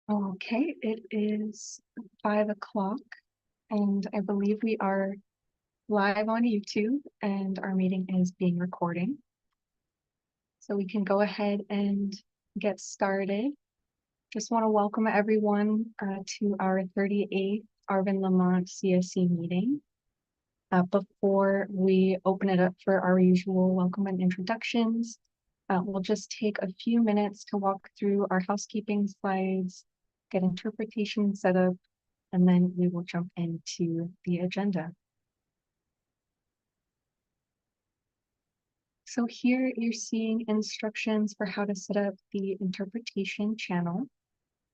Okay, it is 5 o'clock, and I believe we are live on YouTube, and our meeting is being recorded. So we can go ahead and get started. Just want to welcome everyone to our 38th Arvin Lamont CSC meeting. Before we open it up for our usual welcome and introductions, we'll just take a few minutes to walk through our housekeeping slides, get interpretation set up, and then we will jump into the agenda. So here you're seeing instructions for how to set up the interpretation channel.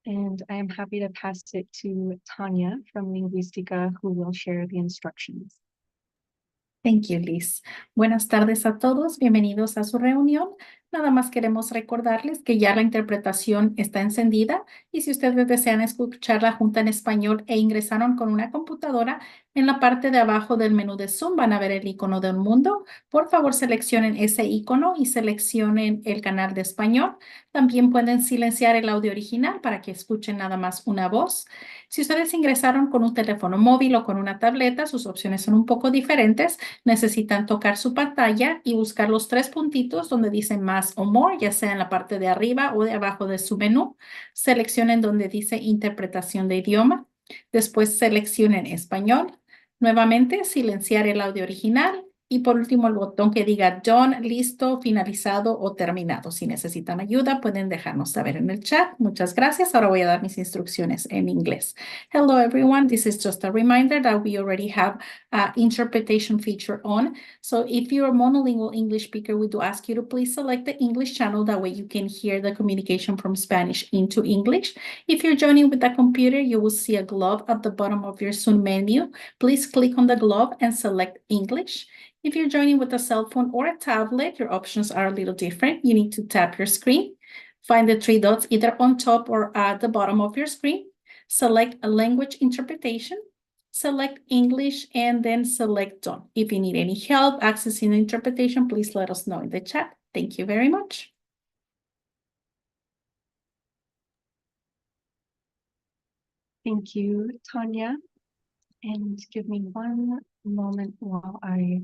And I am happy to pass it to Tanya from Lingüística, who will share the instructions. Thank you, Liz. Buenas tardes a todos, bienvenidos a su reunión. Nada más queremos recordarles que ya la interpretación está encendida y si ustedes desean escuchar la junta en español e ingresaron con una computadora, en la parte de abajo del menú de Zoom van a ver el icono del mundo. Por favor, seleccionen ese icono y seleccionen el canal de español. También pueden silenciar el audio original para que escuchen nada más una voz. Si ustedes ingresaron con un teléfono móvil o con una tableta, sus opciones son un poco diferentes. Necesitan tocar su pantalla y buscar los 3 puntitos donde dice más o more, ya sea en la parte de arriba o de abajo de su menú. Seleccionen donde dice interpretación de idioma. Después seleccionen español. Nuevamente silenciar el audio original. Y por último, el botón que diga done, listo, finalizado o terminado. Si necesitan ayuda, pueden dejarnos saber en el chat. Muchas gracias. Ahora voy a dar mis instrucciones en inglés. Hello, everyone. This is just a reminder that we already have an interpretation feature on. So if you're a monolingual English speaker, we do ask you to please select the English channel. That way you can hear the communication from Spanish into English. If you're joining with a computer, you will see a glove at the bottom of your Zoom menu. Please click on the glove and select English. If you're joining with a cell phone or a tablet, your options are a little different. You need to tap your screen, find the 3 dots either on top or at the bottom of your screen, select a language interpretation, select English, and then select done. If you need any help accessing the interpretation, please let us know in the chat. Thank you very much. Thank you, Tanya. And give me one moment while I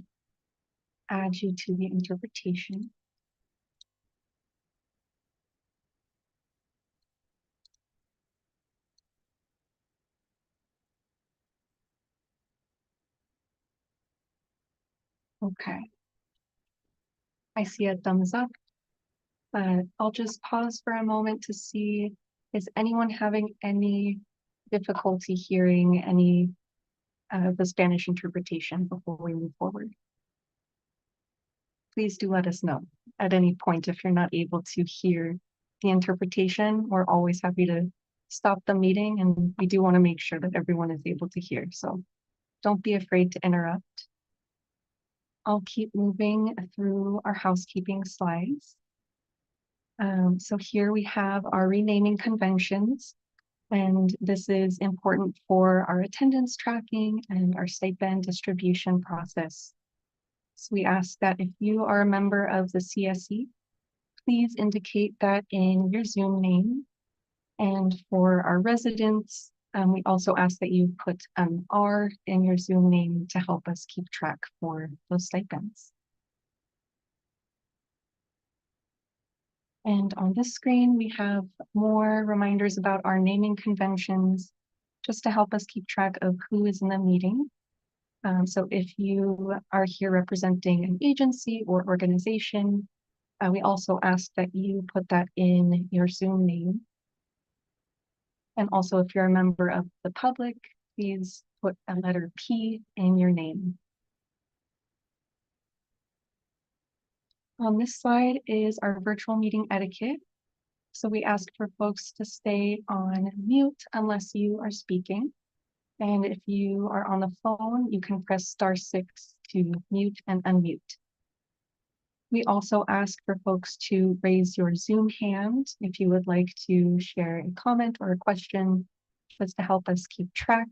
add you to the interpretation. Okay. I see a thumbs up, but I'll just pause for a moment to see, is anyone having any difficulty hearing any of the Spanish interpretation before we move forward? Please do let us know at any point if you're not able to hear the interpretation. We're always happy to stop the meeting, and we do want to make sure that everyone is able to hear. So don't be afraid to interrupt. I'll keep moving through our housekeeping slides. So here we have our renaming conventions, and this is important for our attendance tracking and our stipend distribution process. So we ask that if you are a member of the CSC, please indicate that in your Zoom name. And for our residents, we also ask that you put R in your Zoom name to help us keep track for those stipends. And on this screen, we have more reminders about our naming conventions, just to help us keep track of who is in the meeting. So if you are here representing an agency or organization, we also ask that you put that in your Zoom name. And also, if you're a member of the public, please put a letter P in your name. On this slide is our virtual meeting etiquette. So we ask for folks to stay on mute unless you are speaking. And if you are on the phone, you can press *6 to mute and unmute. We also ask for folks to raise your Zoom hand if you would like to share a comment or a question, just to help us keep track.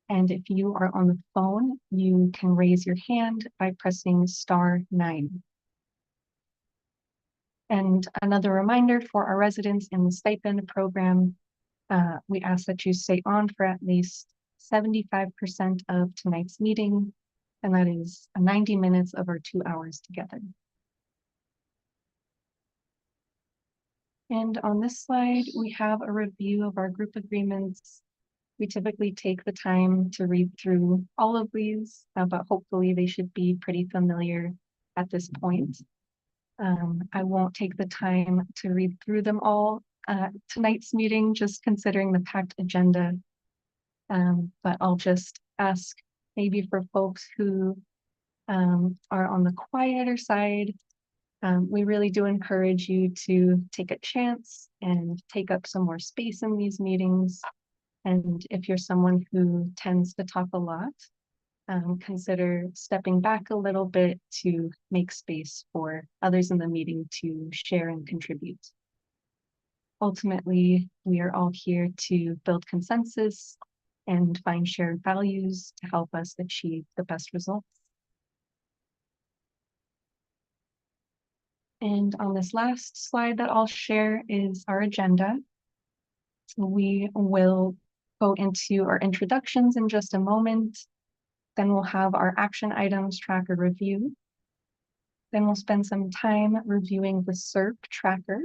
And if you are on the phone, you can raise your hand by pressing *9. And another reminder for our residents in the stipend program, We ask that you stay on for at least 75% of tonight's meeting, and that is 90 minutes of our 2 hours together. And on this slide, we have a review of our group agreements. We typically take the time to read through all of these, but hopefully they should be pretty familiar at this point. I won't take the time to read through them all tonight's meeting, just considering the packed agenda. But I'll just ask maybe for folks who are on the quieter side, we really do encourage you to take a chance and take up some more space in these meetings. And if you're someone who tends to talk a lot, consider stepping back a little bit to make space for others in the meeting to share and contribute. Ultimately, we are all here to build consensus and find shared values to help us achieve the best results. And on this last slide that I'll share is our agenda. So we will go into our introductions in just a moment. Then we'll have our action items tracker review. Then we'll spend some time reviewing the SERP tracker.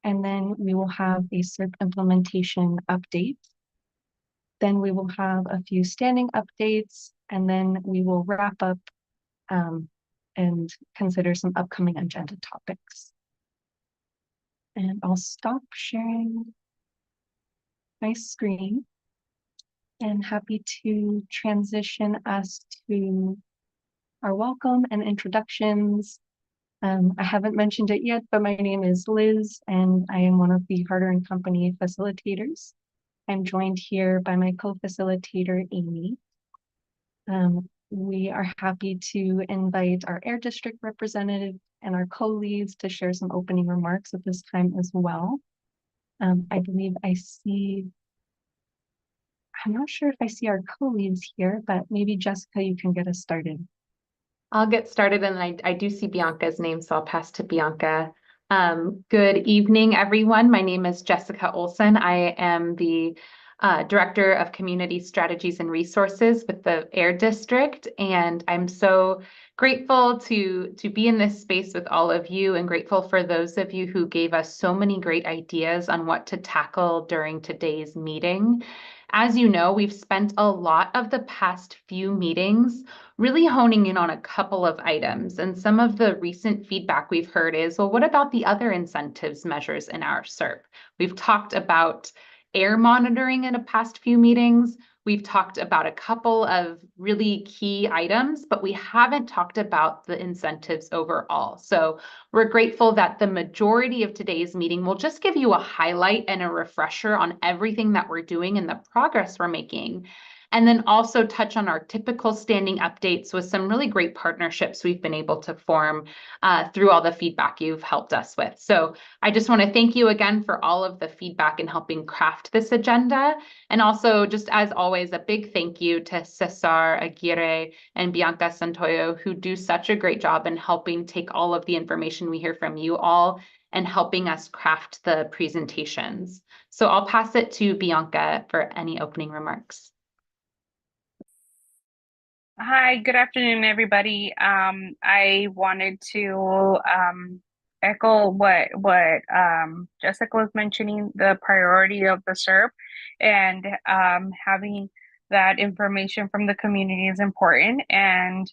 And then we will have a SERP implementation update. Then we will have a few standing updates, and then we will wrap up and consider some upcoming agenda topics. And I'll stop sharing my screen and happy to transition us to our welcome and introductions. I haven't mentioned it yet, but my name is Liz, and I am one of the Harder & Company facilitators. I'm joined here by my co-facilitator, Amy. We are happy to invite our Air District representative and our co-leads to share some opening remarks at this time as well. I believe I see, I'm not sure if I see our co-leads here, but maybe Jessica, you can get us started. I'll get started, and I do see Bianca's name, so I'll pass to Bianca. Good evening, everyone. My name is Jessica Olson. I am the Director of Community Strategies and Resources with the Air District, and I'm so grateful to be in this space with all of you, and grateful for those of you who gave us so many great ideas on what to tackle during today's meeting. As you know, we've spent a lot of the past few meetings really honing in on a couple of items. And some of the recent feedback we've heard is, well, what about the other incentives measures in our SERP? We've talked about air monitoring in a past few meetings. We've talked about a couple of really key items, but we haven't talked about the incentives overall. So we're grateful that the majority of today's meeting will just give you a highlight and a refresher on everything that we're doing and the progress we're making. And then also touch on our typical standing updates with some really great partnerships we've been able to form through all the feedback you've helped us with. So I just want to thank you again for all of the feedback in helping craft this agenda. And also, just as always, a big thank you to Cesar Aguirre and Bianca Santoyo, who do such a great job in helping take all of the information we hear from you all and helping us craft the presentations. So I'll pass it to Bianca for any opening remarks. Hi, good afternoon, everybody. I wanted to echo what Jessica was mentioning, the priority of the SERP, and having that information from the community is important. And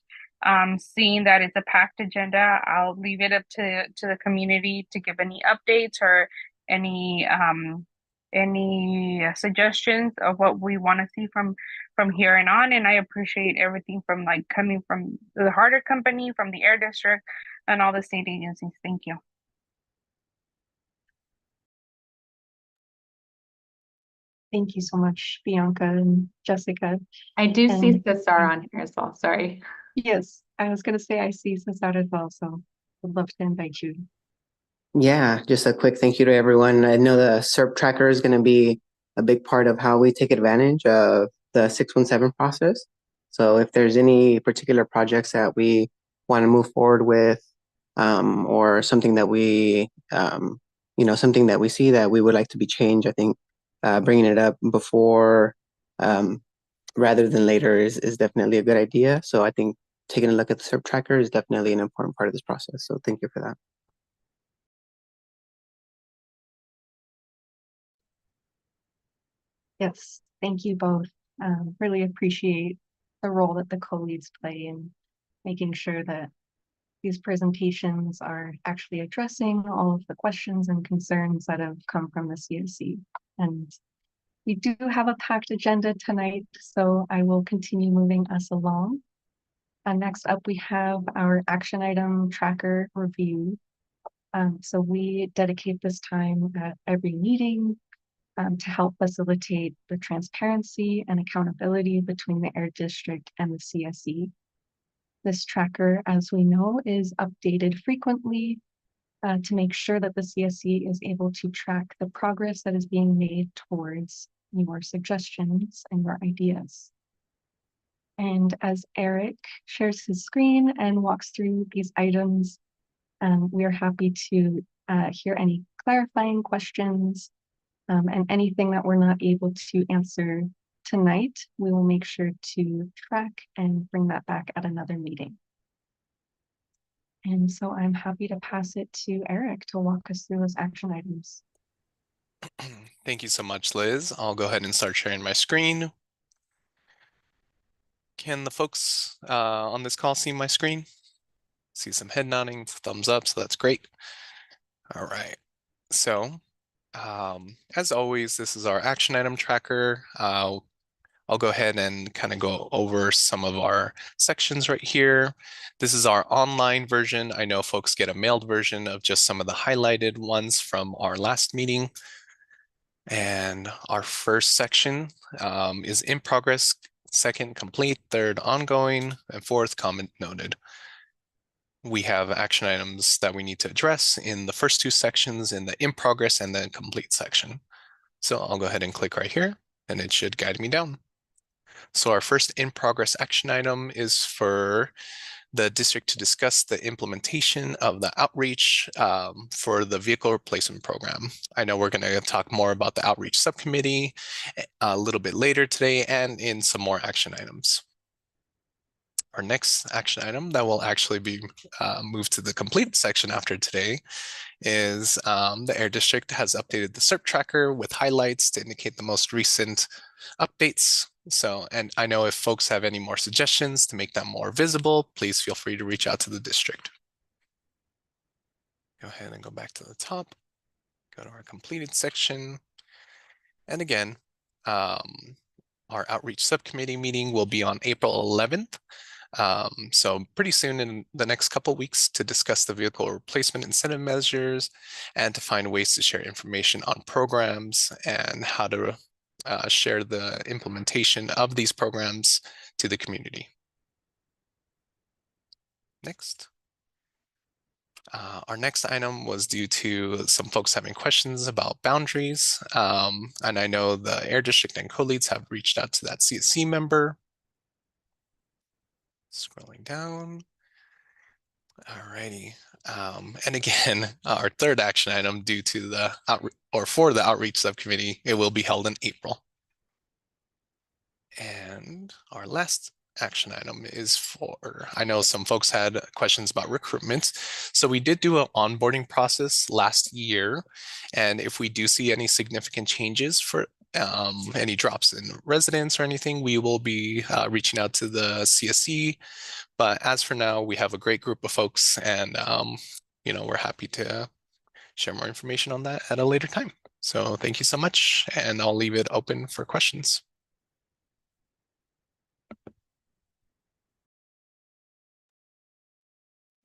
seeing that it's a packed agenda, I'll leave it up to the community to give any updates or any suggestions of what we want to see from here and on. And I appreciate everything from coming from the Harder Company, from the Air District, and all the state agencies. Thank you. Thank you so much, Bianca and Jessica. I do see Cesar on here as well. Sorry. Yes, I was going to say I see Cesar as well, so I'd love to invite you. Yeah, just a quick thank you to everyone. I know the SERP tracker is going to be a big part of how we take advantage of the 617 process. So if there's any particular projects that we want to move forward with, or something that we, something that we see that we would like to be changed, I think bringing it up before rather than later is definitely a good idea. So I think taking a look at the SERP tracker is definitely an important part of this process. So thank you for that. Yes, thank you both. Really appreciate the role that the co-leads play in making sure that these presentations are actually addressing all of the questions and concerns that have come from the CSC. And we do have a packed agenda tonight, so I will continue moving us along. Next up, we have our action item tracker review. So we dedicate this time at every meeting to help facilitate the transparency and accountability between the Air District and the CSE. This tracker, as we know, is updated frequently to make sure that the CSE is able to track the progress that is being made towards your suggestions and your ideas. And as Eric shares his screen and walks through these items, we are happy to hear any clarifying questions and anything that we're not able to answer tonight. We will make sure to track and bring that back at another meeting. And so I'm happy to pass it to Eric to walk us through those action items. Thank you so much, Liz. I'll go ahead and start sharing my screen. Can the folks on this call see my screen? See some head nodding, thumbs up, so that's great. All right, so as always, this is our action item tracker. I'll go ahead and kind of go over some of our sections right here. This is our online version. I know folks get a mailed version of just some of the highlighted ones from our last meeting. And our first section is in progress, second complete, third ongoing, and fourth comment noted. We have action items that we need to address in the first two sections, in the in progress and the complete section. So I'll go ahead and click right here and it should guide me down. So our first in progress action item is for the district to discuss the implementation of the outreach for the vehicle replacement program. I know we're going to talk more about the outreach subcommittee a little bit later today and in some more action items. Our next action item that will actually be moved to the complete section after today is the Air District has updated the SERP tracker with highlights to indicate the most recent updates. So, and I know if folks have any more suggestions to make that more visible, please feel free to reach out to the district. Go ahead and go back to the top, go to our completed section. And again, our outreach subcommittee meeting will be on April 11th. So pretty soon in the next couple of weeks to discuss the vehicle replacement incentive measures and to find ways to share information on programs and how to share the implementation of these programs to the community. Next. Our next item was due to some folks having questions about boundaries. And I know the Air District and co-leads have reached out to that CSC member. Scrolling down. Alrighty. And again, our third action item due to the for the outreach subcommittee, it will be held in April. And our last action item is for, I know some folks had questions about recruitment. So we did do an onboarding process last year. And if we do see any significant changes for any drops in residents or anything, we will be reaching out to the CSC. But as for now, we have a great group of folks and, you know, we're happy to share more information on that at a later time. So thank you so much. And I'll leave it open for questions.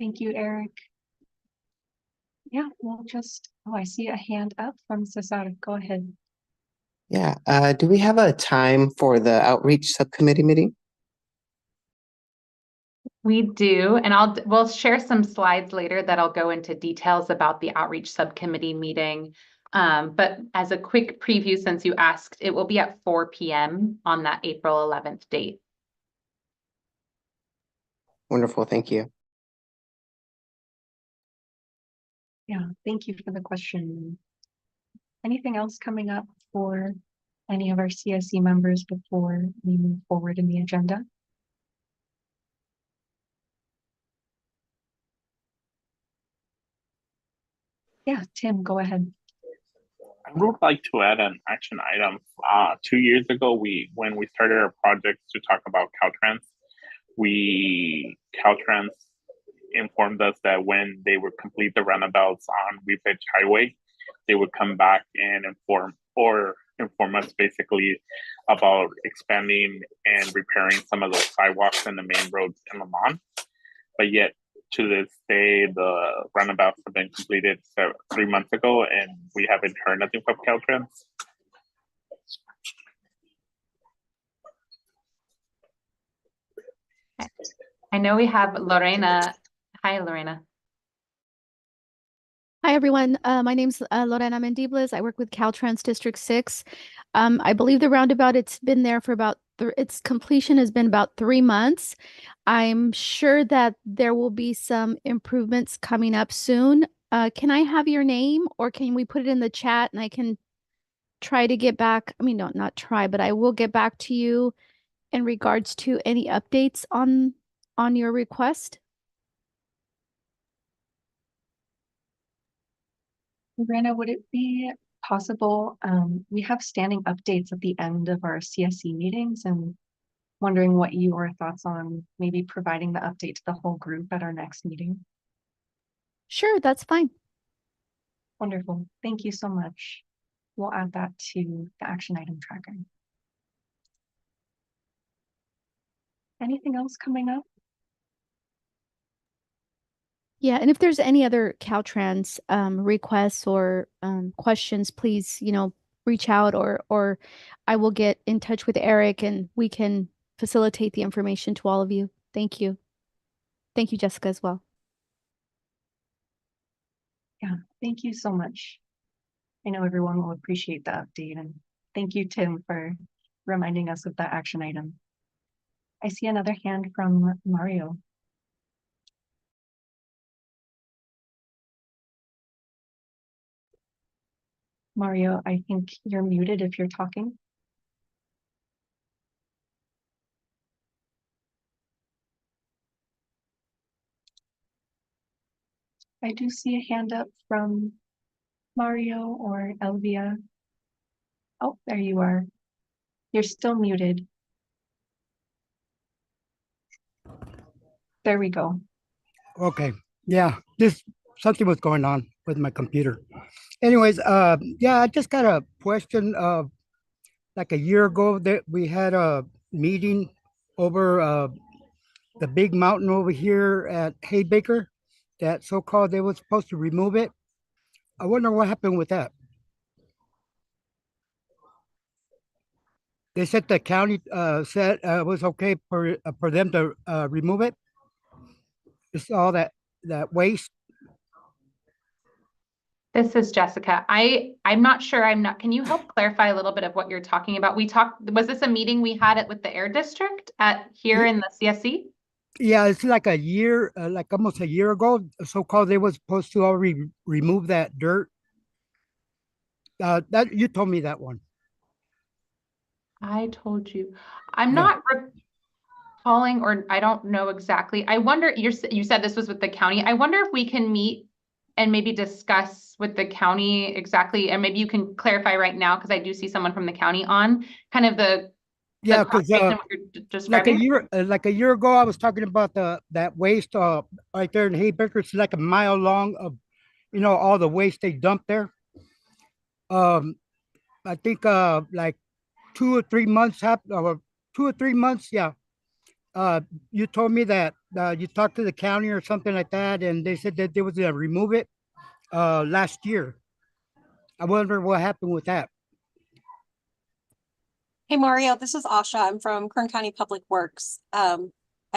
Thank you, Eric. Yeah, we'll just, oh, I see a hand up from Cesar. Go ahead. Yeah, do we have a time for the outreach subcommittee meeting? We do, and we'll share some slides later that'll go into details about the outreach subcommittee meeting. But as a quick preview, since you asked, it will be at 4 p.m. on that April 11th date. Wonderful, thank you. Yeah, thank you for the question. Anything else coming up for any of our CSC members before we move forward in the agenda? Yeah, Tim, go ahead. I would like to add an action item. 2 years ago, when we started our project to talk about Caltrans, Caltrans informed us that when they would complete the roundabouts on Weepage Highway, they would come back and inform us basically about expanding and repairing some of those sidewalks and the main roads in Lamont. But yet, to this day, the roundabouts have been completed 3 months ago, and we haven't heard nothing from Caltrans. I know we have Lorena. Hi, Lorena. Hi, everyone. My name's Lorena Mendibles. I work with Caltrans District 6. I believe the roundabout, it's been there for about, its completion has been about 3 months. I'm sure that there will be some improvements coming up soon. Can I have your name, or can we put it in the chat and I can try to get back? I mean, no, not try, but I will get back to you in regards to any updates on your request. Lorena, would it be possible, we have standing updates at the end of our CSC meetings, and wondering what your thoughts on maybe providing the update to the whole group at our next meeting. Sure, that's fine. Wonderful. Thank you so much. We'll add that to the action item tracker. Anything else coming up? Yeah, and if there's any other Caltrans requests or questions, please, reach out, or I will get in touch with Eric and we can facilitate the information to all of you. Thank you. Thank you, Jessica, as well. Yeah, thank you so much. I know everyone will appreciate the update, and thank you, Tim, for reminding us of that action item. I see another hand from Mario. Mario, I think you're muted if you're talking. I do see a hand up from Mario or Elvia. Oh, there you are. You're still muted. There we go. Okay. Yeah, something was going on with my computer. Anyways, yeah, I just got a question. Like a year ago, that we had a meeting over the big mountain over here at Haybaker. That so-called they were supposed to remove it. I wonder what happened with that. They said the county said it was okay for them to remove it. It's all that waste. This is Jessica. I'm not sure. Can you help clarify a little bit of what you're talking about? Was this a meeting we had with the Air District here in the CSC? Yeah, it's like a year, like almost a year ago, so-called they were supposed to already remove that dirt. That you told me that one. I told you. I'm not recalling, or I don't know exactly. I wonder, you said this was with the county. I wonder if we can meet and maybe discuss with the county exactly, and maybe you can clarify right now, because I do see someone from the county on kind of because like a year ago, I was talking about that waste right there in Haybaker. It's like a mile long of, all the waste they dump there. I think like 2 or 3 months or 2 or 3 months, yeah. You told me that you talked to the county or something like that, and they said that they was gonna remove it last year. I wonder what happened with that. Hey, Mario, this is Asha. I'm from Kern County Public Works. I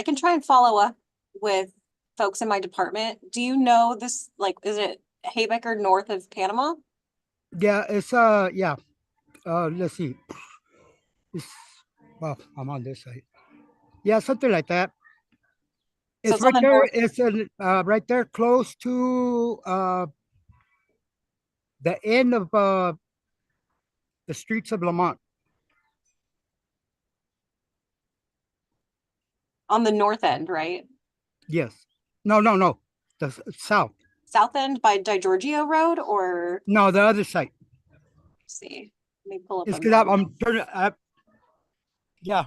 can try and follow up with folks in my department. Do you know this, like, is it Haybaker north of Panama? Yeah, it's yeah. Let's see. Well, I'm on this side. Yeah, something like that. It's right there. It's right there close to the end of the streets of Lamont. On the north end, right? Yes. No, no, no. The south. South end by Di Giorgio Road, or No, the other side. let's see. Let me pull up It's a because map. I'm turning. Yeah.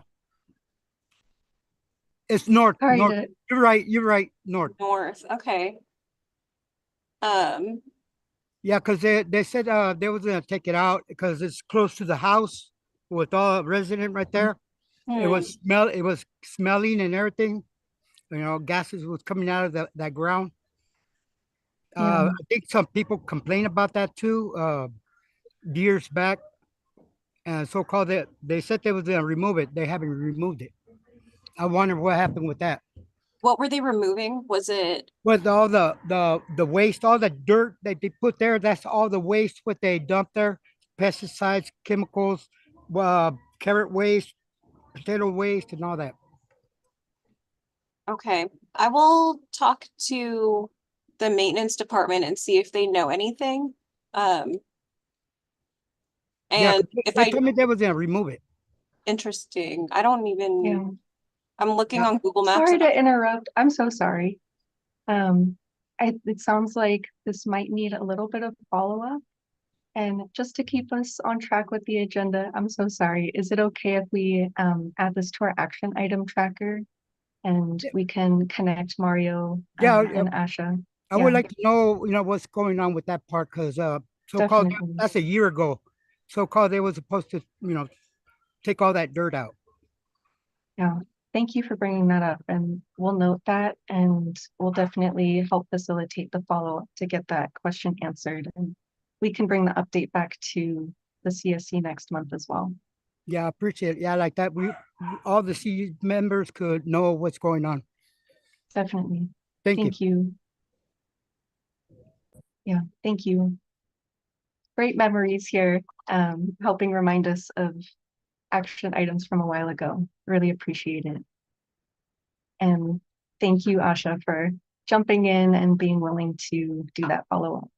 It's north. Sorry North. to, You're right. You're right. North. North. Okay. Yeah, because they said they was gonna take it out because it's close to the house with all resident right there. It was smelling and everything. You know, gases was coming out of that ground. Yeah. I think some people complain about that too, years back. And so-called they said they was gonna remove it. They haven't removed it. I wonder what happened with that. what were they removing? Was it With all the waste, all the dirt that they put there, that's all the waste what they dump there. Pesticides, chemicals, carrot waste, potato waste, and all that. okay? I will talk to the maintenance department and see if they know anything. Yeah, And 'cause if they I told me they was gonna remove it. interesting, I don't even. yeah. I'm looking Yeah. on Google Maps. Sorry and to interrupt. I'm so sorry. It sounds like this might need a little bit of follow-up. And just to keep us on track with the agenda, I'm so sorry. Is it okay if we add this to our action item tracker and we can connect Mario Yeah, and Asha? I Yeah, would like to know, what's going on with that part because so-called definitely. that's a year ago. So-called they were supposed to, take all that dirt out. Yeah, thank you for bringing that up, and we'll note that, and we'll definitely help facilitate the follow-up to get that question answered. And we can bring the update back to the CSC next month as well. Yeah, I appreciate it. Yeah, like that. All the C members could know what's going on. Definitely. Thank you. Thank you. Yeah, thank you. Great memories here, helping remind us of action items from a while ago. Really appreciate it. And thank you, Asha, for jumping in and being willing to do that follow-up.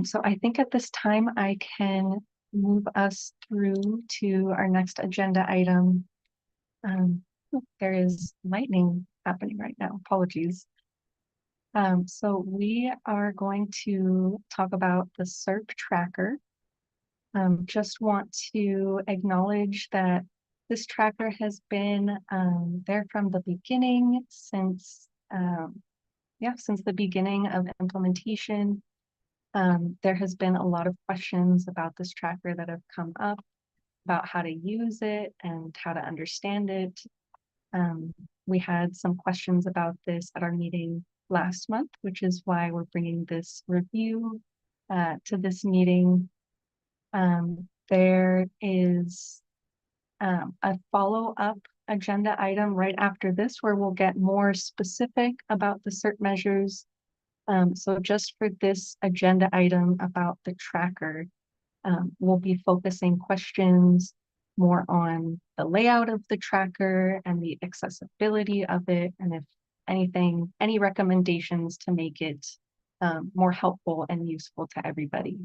So I think at this time I can move us through to our next agenda item. There is lightning happening right now. Apologies. So we are going to talk about the SERP tracker. Just want to acknowledge that this tracker has been there from the beginning since the beginning of implementation. There has been a lot of questions about this tracker that have come up about how to use it and how to understand it. We had some questions about this at our meeting last month, which is why we're bringing this review to this meeting. There is a follow-up agenda item right after this where we'll get more specific about the CERT measures. So just for this agenda item about the tracker, we'll be focusing questions more on the layout of the tracker and the accessibility of it, and if anything, any recommendations to make it more helpful and useful to everybody.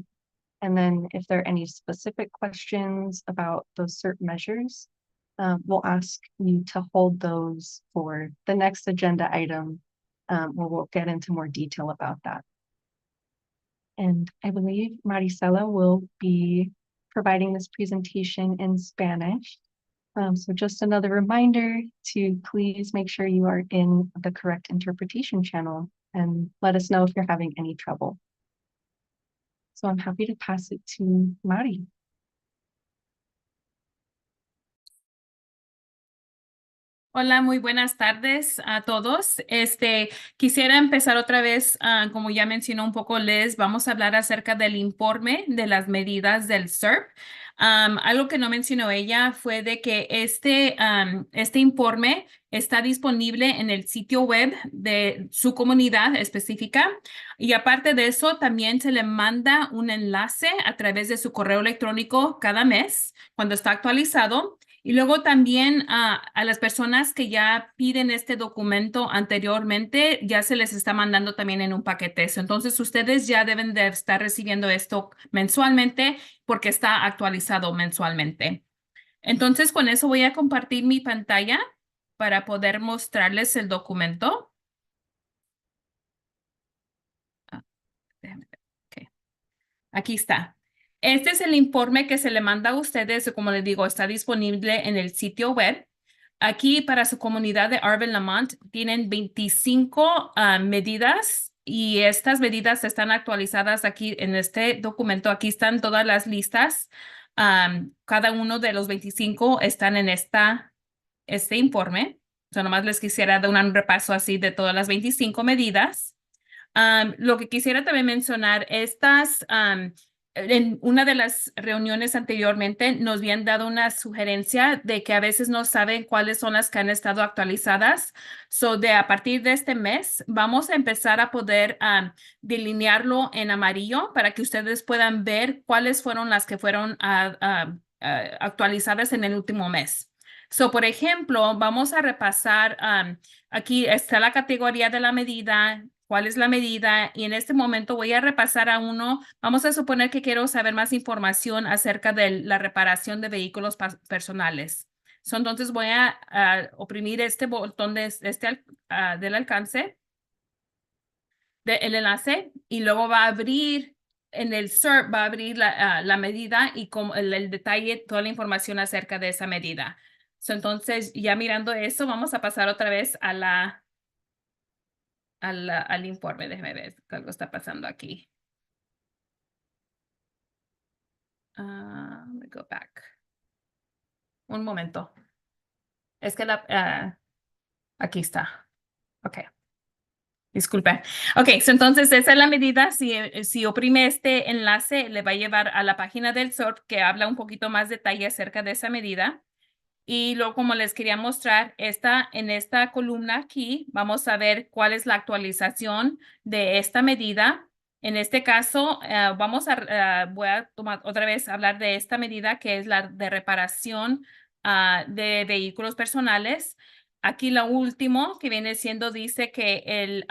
And then if there are any specific questions about those CERT measures, we'll ask you to hold those for the next agenda item, where we'll get into more detail about that. And I believe Maricela will be providing this presentation in Spanish. So just another reminder to please make sure you are in the correct interpretation channel and let us know if you're having any trouble. So I'm happy to pass it to Mari. Hola, muy buenas tardes a todos. Quisiera empezar otra vez, como ya mencionó un poco Liz, vamos a hablar acerca del informe de las medidas del SERP. Algo que no mencionó ella fue de que este informe está disponible en el sitio web de su comunidad específica y aparte de eso también se le manda un enlace a través de su correo electrónico cada mes cuando está actualizado. Y luego también a las personas que ya piden este documento anteriormente, ya se les está mandando también en un paquete. Entonces, ustedes ya deben de estar recibiendo esto mensualmente porque está actualizado mensualmente. Entonces, con eso voy a compartir mi pantalla para poder mostrarles el documento. Déjame ver. Ok. Aquí está. Este es el informe que se le manda a ustedes. Como les digo, está disponible en el sitio web. Aquí para su comunidad de Arvin, Lamont tienen 25 medidas y estas medidas están actualizadas aquí en este documento. Aquí están todas las listas. Cada uno de los 25 están en este informe. Nomás les quisiera dar un repaso así de todas las 25 medidas. Lo que quisiera también mencionar, en una de las reuniones anteriormente nos habían dado una sugerencia de que a veces no saben cuáles son las que han estado actualizadas. A partir de este mes vamos a empezar a poder delinearlo en amarillo para que ustedes puedan ver cuáles fueron las que fueron actualizadas en el último mes. Por ejemplo, vamos a repasar, aquí está la categoría de la medida, cuál es la medida, y en este momento voy a repasar a uno. Vamos a suponer que quiero saber más información acerca de la reparación de vehículos personales. Entonces voy a oprimir este botón del alcance, el enlace, y luego va a abrir en el SERP, va a abrir la medida y como el detalle, toda la información acerca de esa medida. Entonces, ya mirando eso, vamos a pasar otra vez al informe. Déjeme ver qué algo está pasando aquí. Let me go back. Un momento. Es que aquí está. Ok. Disculpe. Ok, entonces esa es la medida. Si oprime este enlace, le va a llevar a la página del SORP que habla un poquito más detalle acerca de esa medida. Y luego, como les quería mostrar, en esta columna aquí, vamos a ver cuál es la actualización de esta medida. En este caso, voy a tomar otra vez hablar de esta medida que es la de reparación de vehículos personales. Aquí lo último que viene siendo dice que el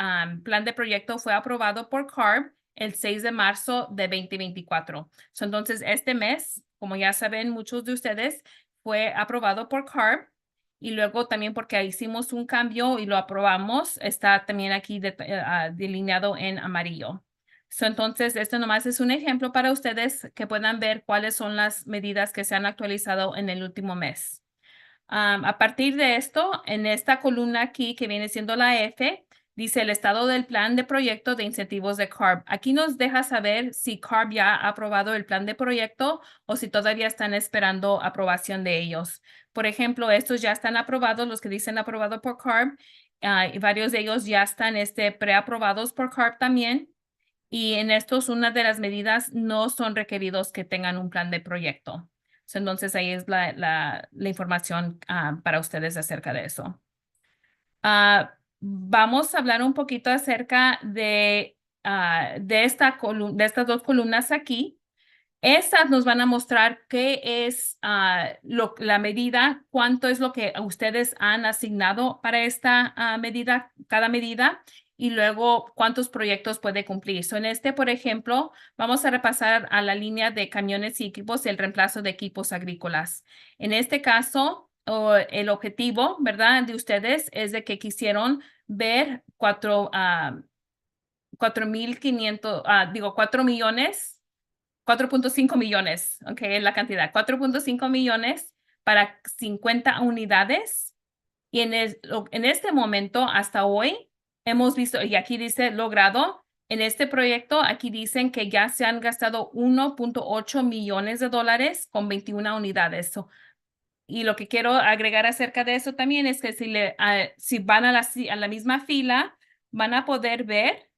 plan de proyecto fue aprobado por CARB el 6 de marzo de 2024. Entonces, este mes, como ya saben muchos de ustedes, fue aprobado por CARB y luego también porque hicimos un cambio y lo aprobamos, está también aquí delineado en amarillo. Entonces, esto nomás es un ejemplo para ustedes que puedan ver cuáles son las medidas que se han actualizado en el último mes. A partir de esto, en esta columna aquí que viene siendo la F, dice el estado del plan de proyecto de incentivos de CARB. Aquí nos deja saber si CARB ya ha aprobado el plan de proyecto o si todavía están esperando aprobación de ellos. Por ejemplo, estos ya están aprobados, los que dicen aprobado por CARB, y varios de ellos ya están preaprobados por CARB también. Y en estos, una de las medidas no son requeridos que tengan un plan de proyecto. Entonces, ahí es la información para ustedes acerca de eso. Vamos a hablar un poquito acerca de estas dos columnas aquí. Estas nos van a mostrar qué es la medida, cuánto es lo que ustedes han asignado para esta medida, cada medida, y luego cuántos proyectos puede cumplir. En por ejemplo, vamos a repasar a la línea de camiones y equipos y el reemplazo de equipos agrícolas. En este caso, el objetivo, ¿verdad?, de ustedes es de que quisieron ver 4 millones. 4.5 millones, ok, es la cantidad, 4.5 millones para 50 unidades. Y en este momento, hasta hoy, hemos visto, y aquí dice logrado, en este proyecto, aquí dicen que ya se han gastado 1.8 millones de dólares con 21 unidades. Y lo que quiero agregar acerca de eso también es que si van a la misma fila, van a poder ver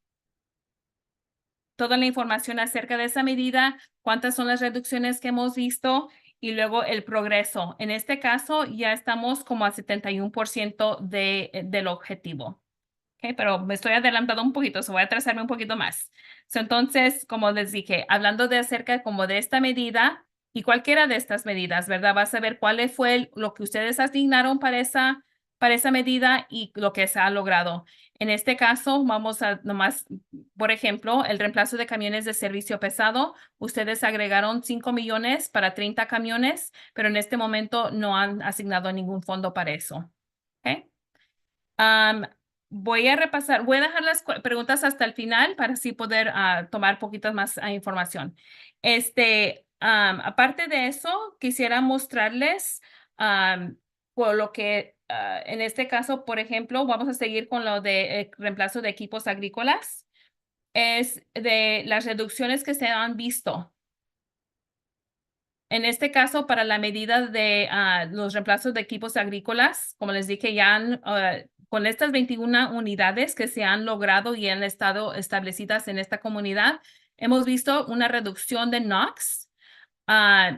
toda la información acerca de esa medida, cuántas son las reducciones que hemos visto y luego el progreso. En este caso, ya estamos como a 71% del objetivo. Okay, pero me estoy adelantando un poquito, voy a atrasarme un poquito más. Entonces, como les dije, hablando de acerca como de esta medida, Y cualquiera de estas medidas, ¿verdad? Vas a ver cuál fue lo que ustedes asignaron para esa medida y lo que se ha logrado. En este caso, vamos a nomás, por ejemplo, el reemplazo de camiones de servicio pesado. Ustedes agregaron 5 millones para 30 camiones, pero en este momento no han asignado ningún fondo para eso. ¿Ok? Voy a repasar, voy a dejar las preguntas hasta el final para así poder tomar poquitas más información. Aparte de eso, quisiera mostrarles por lo que en este caso, por ejemplo, vamos a seguir con lo de reemplazo de equipos agrícolas. Es de las reducciones que se han visto. En este caso, para la medida de los reemplazos de equipos agrícolas, como les dije, ya con estas 21 unidades que se han logrado y han estado establecidas en esta comunidad, hemos visto una reducción de NOx.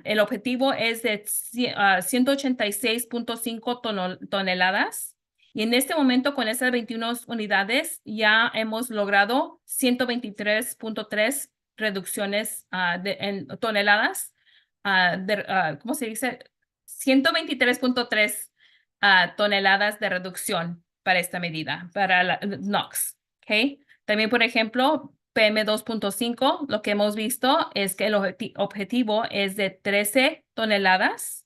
El objetivo es de 186.5 toneladas. Y en este momento, con esas 21 unidades, ya hemos logrado 123.3 reducciones en toneladas. ¿Cómo se dice? 123.3 toneladas de reducción para esta medida, para la NOx. ¿Okay? También, por ejemplo, PM2.5, lo que hemos visto es que el objetivo es de 13 toneladas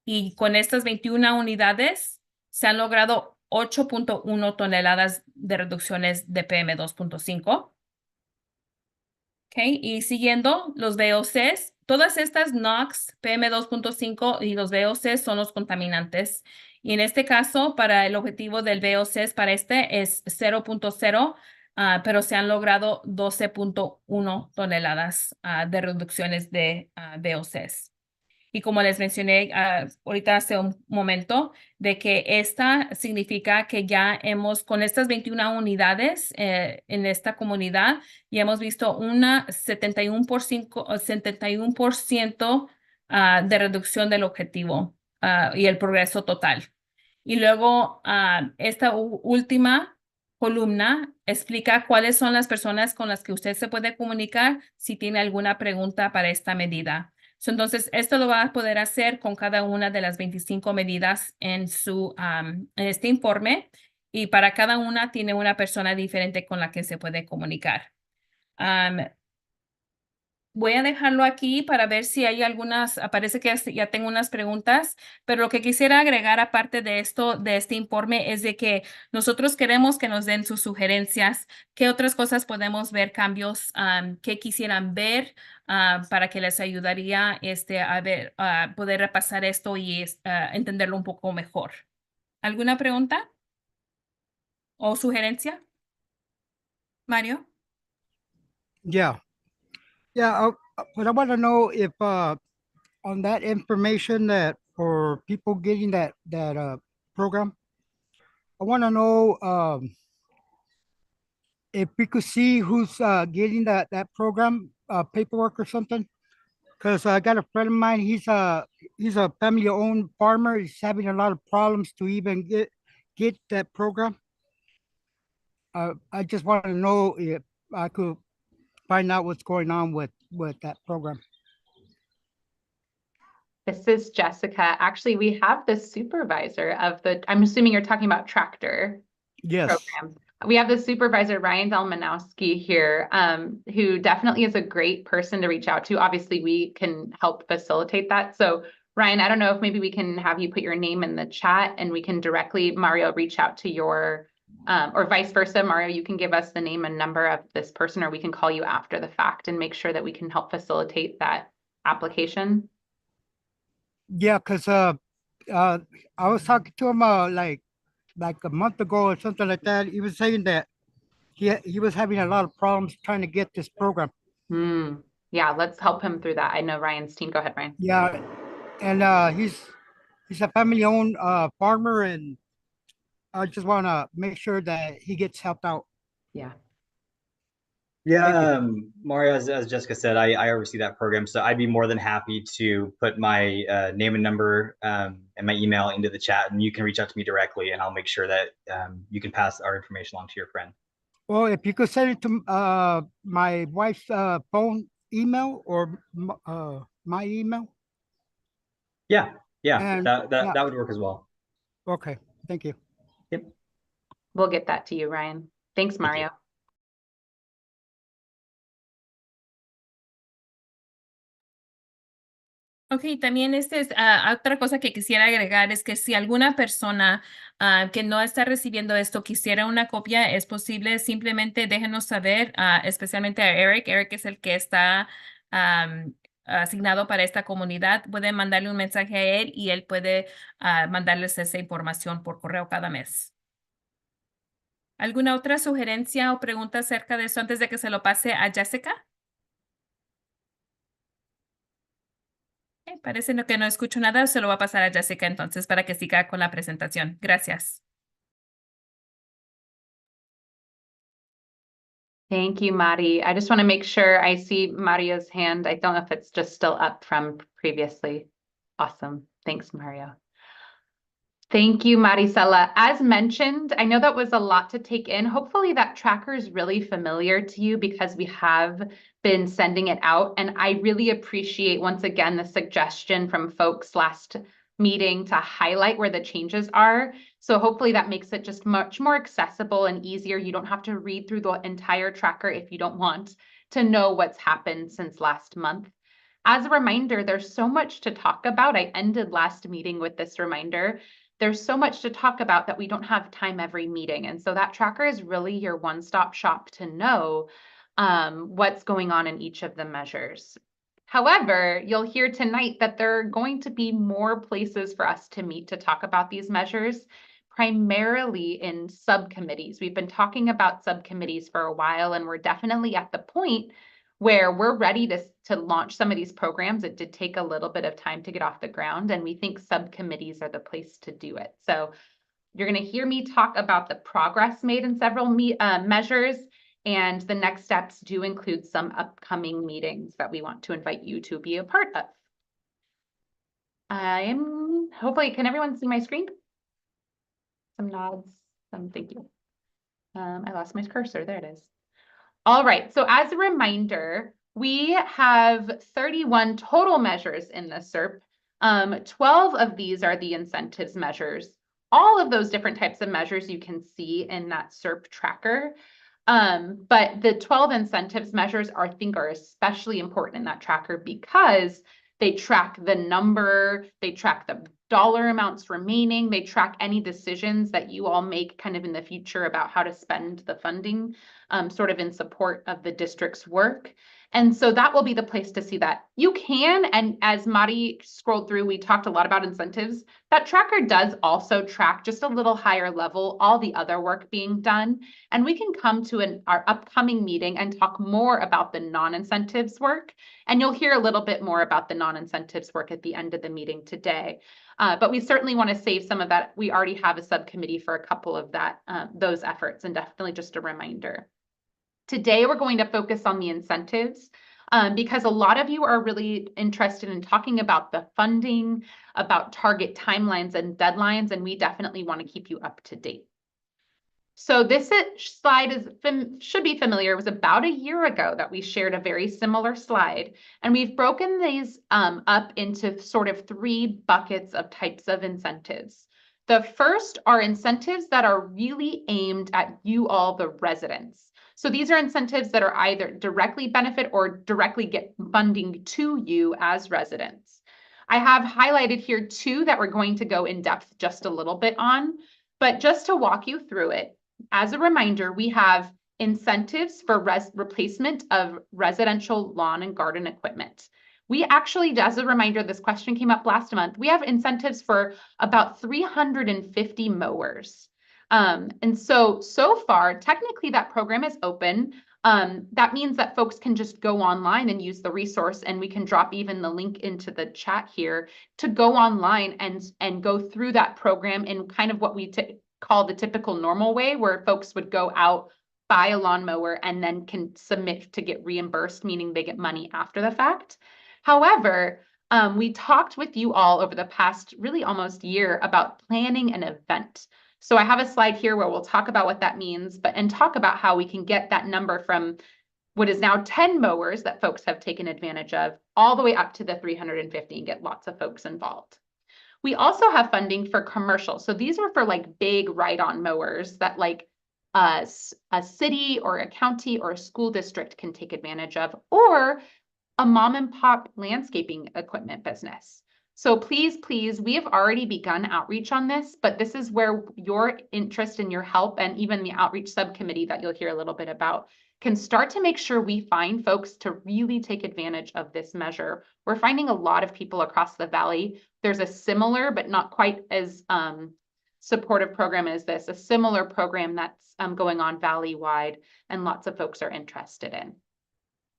y con estas 21 unidades se han logrado 8.1 toneladas de reducciones de PM2.5. Okay, y siguiendo los VOCs, todas estas NOx, PM2.5 y los VOCs son los contaminantes. Y en este caso, para el objetivo del VOCs para este es 0.0, pero se han logrado 12.1 toneladas de reducciones de VOCs. Y como les mencioné ahorita hace un momento, de que esta significa que ya con estas 21 unidades en esta comunidad, ya hemos visto una 71% de reducción del objetivo y el progreso total. Y luego esta última columna explica cuáles son las personas con las que usted se puede comunicar si tiene alguna pregunta para esta medida. Entonces, esto lo va a poder hacer con cada una de las 25 medidas en este informe y para cada una tiene una persona diferente con la que se puede comunicar. Voy a dejarlo aquí para ver si hay parece que ya tengo unas preguntas, pero lo que quisiera agregar aparte de esto, de este informe, es de que nosotros queremos que nos den sus sugerencias, qué otras cosas podemos ver, cambios que quisieran ver para que les ayudaría a poder repasar esto y entenderlo un poco mejor. ¿Alguna pregunta o sugerencia? Mario? Yeah. Yeah. But I want to know if on that information that for people getting that program, I want to know if we could see who's getting that program paperwork or something. Because I got a friend of mine. He's a family-owned farmer. He's having a lot of problems to even get that program. I just want to know if I could find out what's going on with that program. This is Jessica. Actually, we have the supervisor of I'm assuming you're talking about tractor Yes. program. We have the supervisor, Ryan Zelmanowski here, who definitely is a great person to reach out to. Obviously, we can help facilitate that. So Ryan, I don't know if maybe we can have you put your name in the chat and we can directly, Mario, reach out to your, or vice versa. Mario, you can give us the name and number of this person, or we can call you after the fact and make sure that we can help facilitate that application. Yeah, because I was talking to him like a month ago or something like that. He was saying that he was having a lot of problems trying to get this program. Yeah, let's help him through that. I know Ryan's team. Go ahead, Ryan. Yeah, and he's a family-owned farmer, and I just want to make sure that he gets helped out. Yeah. Yeah, Mario, as Jessica said, I oversee that program, so I'd be more than happy to put my name and number and my email into the chat, and you can reach out to me directly, and I'll make sure that you can pass our information along to your friend. Well, if you could send it to my wife's phone email or my email. Yeah, And that yeah, that would work as well. okay, thank you. Yep. We'll get that to you, Ryan. Thanks, Thank you. Mario. Ok, también otra cosa que quisiera agregar es que si alguna persona que no está recibiendo esto quisiera una copia, es posible, simplemente déjenos saber, especialmente a Eric. Eric es el que está asignado para esta comunidad. Pueden mandarle un mensaje a él y él puede mandarles esa información por correo cada mes. ¿Alguna otra sugerencia o pregunta acerca de esto antes de que se lo pase a Jessica? Parece que no escucho nada, se lo va a pasar a Jessica entonces para que siga con la presentación. Gracias. Thank you, Mari. I just want to make sure I see Mario's hand. I don't know if it's just still up from previously. Awesome. Thanks, Mario. Thank you, Maricela. As mentioned, I know that was a lot to take in. Hopefully that tracker is really familiar to you because we have been sending it out. And I really appreciate, once again, the suggestion from folks last meeting to highlight where the changes are. So hopefully that makes it just much more accessible and easier. You don't have to read through the entire tracker if you don't want to know what's happened since last month. As a reminder, there's so much to talk about. I ended last meeting with this reminder. There's so much to talk about that we don't have time every meeting. And so that tracker is really your one-stop shop to know what's going on in each of the measures. However, you'll hear tonight that there are going to be more places for us to meet to talk about these measures, primarily in subcommittees. We've been talking about subcommittees for a while, and we're definitely at the point where we're ready to launch some of these programs. It did take a little bit of time to get off the ground, and we think subcommittees are the place to do it. So you're going to hear me talk about the progress made in several measures, and the next steps do include some upcoming meetings that we want to invite you to be a part of. Hopefully, can everyone see my screen? Some nods, thank you. I lost my cursor, there it is. All right, so as a reminder, we have 31 total measures in the SERP. 12 of these are the incentives measures. All of those different types of measures you can see in that SERP tracker. But the 12 incentives measures I think are especially important in that tracker because they track the number, they track the dollar amounts remaining, they track any decisions that you all make kind of in the future about how to spend the funding sort of in support of the district's work. And so that will be the place to see that. You can, and as Mari scrolled through, we talked a lot about incentives. That tracker does also track just a little higher level, all the other work being done. And we can come to our upcoming meeting and talk more about the non-incentives work. And you'll hear a little bit more about the non-incentives work at the end of the meeting today. But we certainly want to save some of that. We already have a subcommittee for a couple of those efforts, and definitely just a reminder. Today, we're going to focus on the incentives because a lot of you are really interested in talking about the funding, about target timelines and deadlines, and we definitely want to keep you up to date. So this slide should be familiar. It was about a year ago that we shared a very similar slide, and we've broken these up into sort of 3 buckets of types of incentives. The first are incentives that are really aimed at you all, the residents. So these are incentives that are either directly benefit or directly get funding to you as residents. I have highlighted here 2 that we're going to go in depth just a little bit on, but just to walk you through it, as a reminder, we have incentives for replacement of residential lawn and garden equipment. We actually, as a reminder, this question came up last month, we have incentives for about 350 mowers. And so far, technically that program is open. That means that folks can just go online and use the resource, and we can drop even the link into the chat here to go online and go through that program in kind of what we call the typical normal way, where folks would go out, buy a lawnmower, and then can submit to get reimbursed, meaning they get money after the fact. However, we talked with you all over the past really almost year about planning an event. So I have a slide here where we'll talk about what that means, and talk about how we can get that number from what is now 10 mowers that folks have taken advantage of, all the way up to the 350 and get lots of folks involved. We also have funding for commercial. So these are for like big ride-on mowers that like a city or a county or a school district can take advantage of, or a mom and pop landscaping equipment business. So please, we have already begun outreach on this, but this is where your interest and your help, and even the outreach subcommittee that you'll hear a little bit about, can start to make sure we find folks to really take advantage of this measure. We're finding a lot of people across the valley. There's a similar, but not quite as supportive program as this, a similar program that's going on valley-wide, and lots of folks are interested in.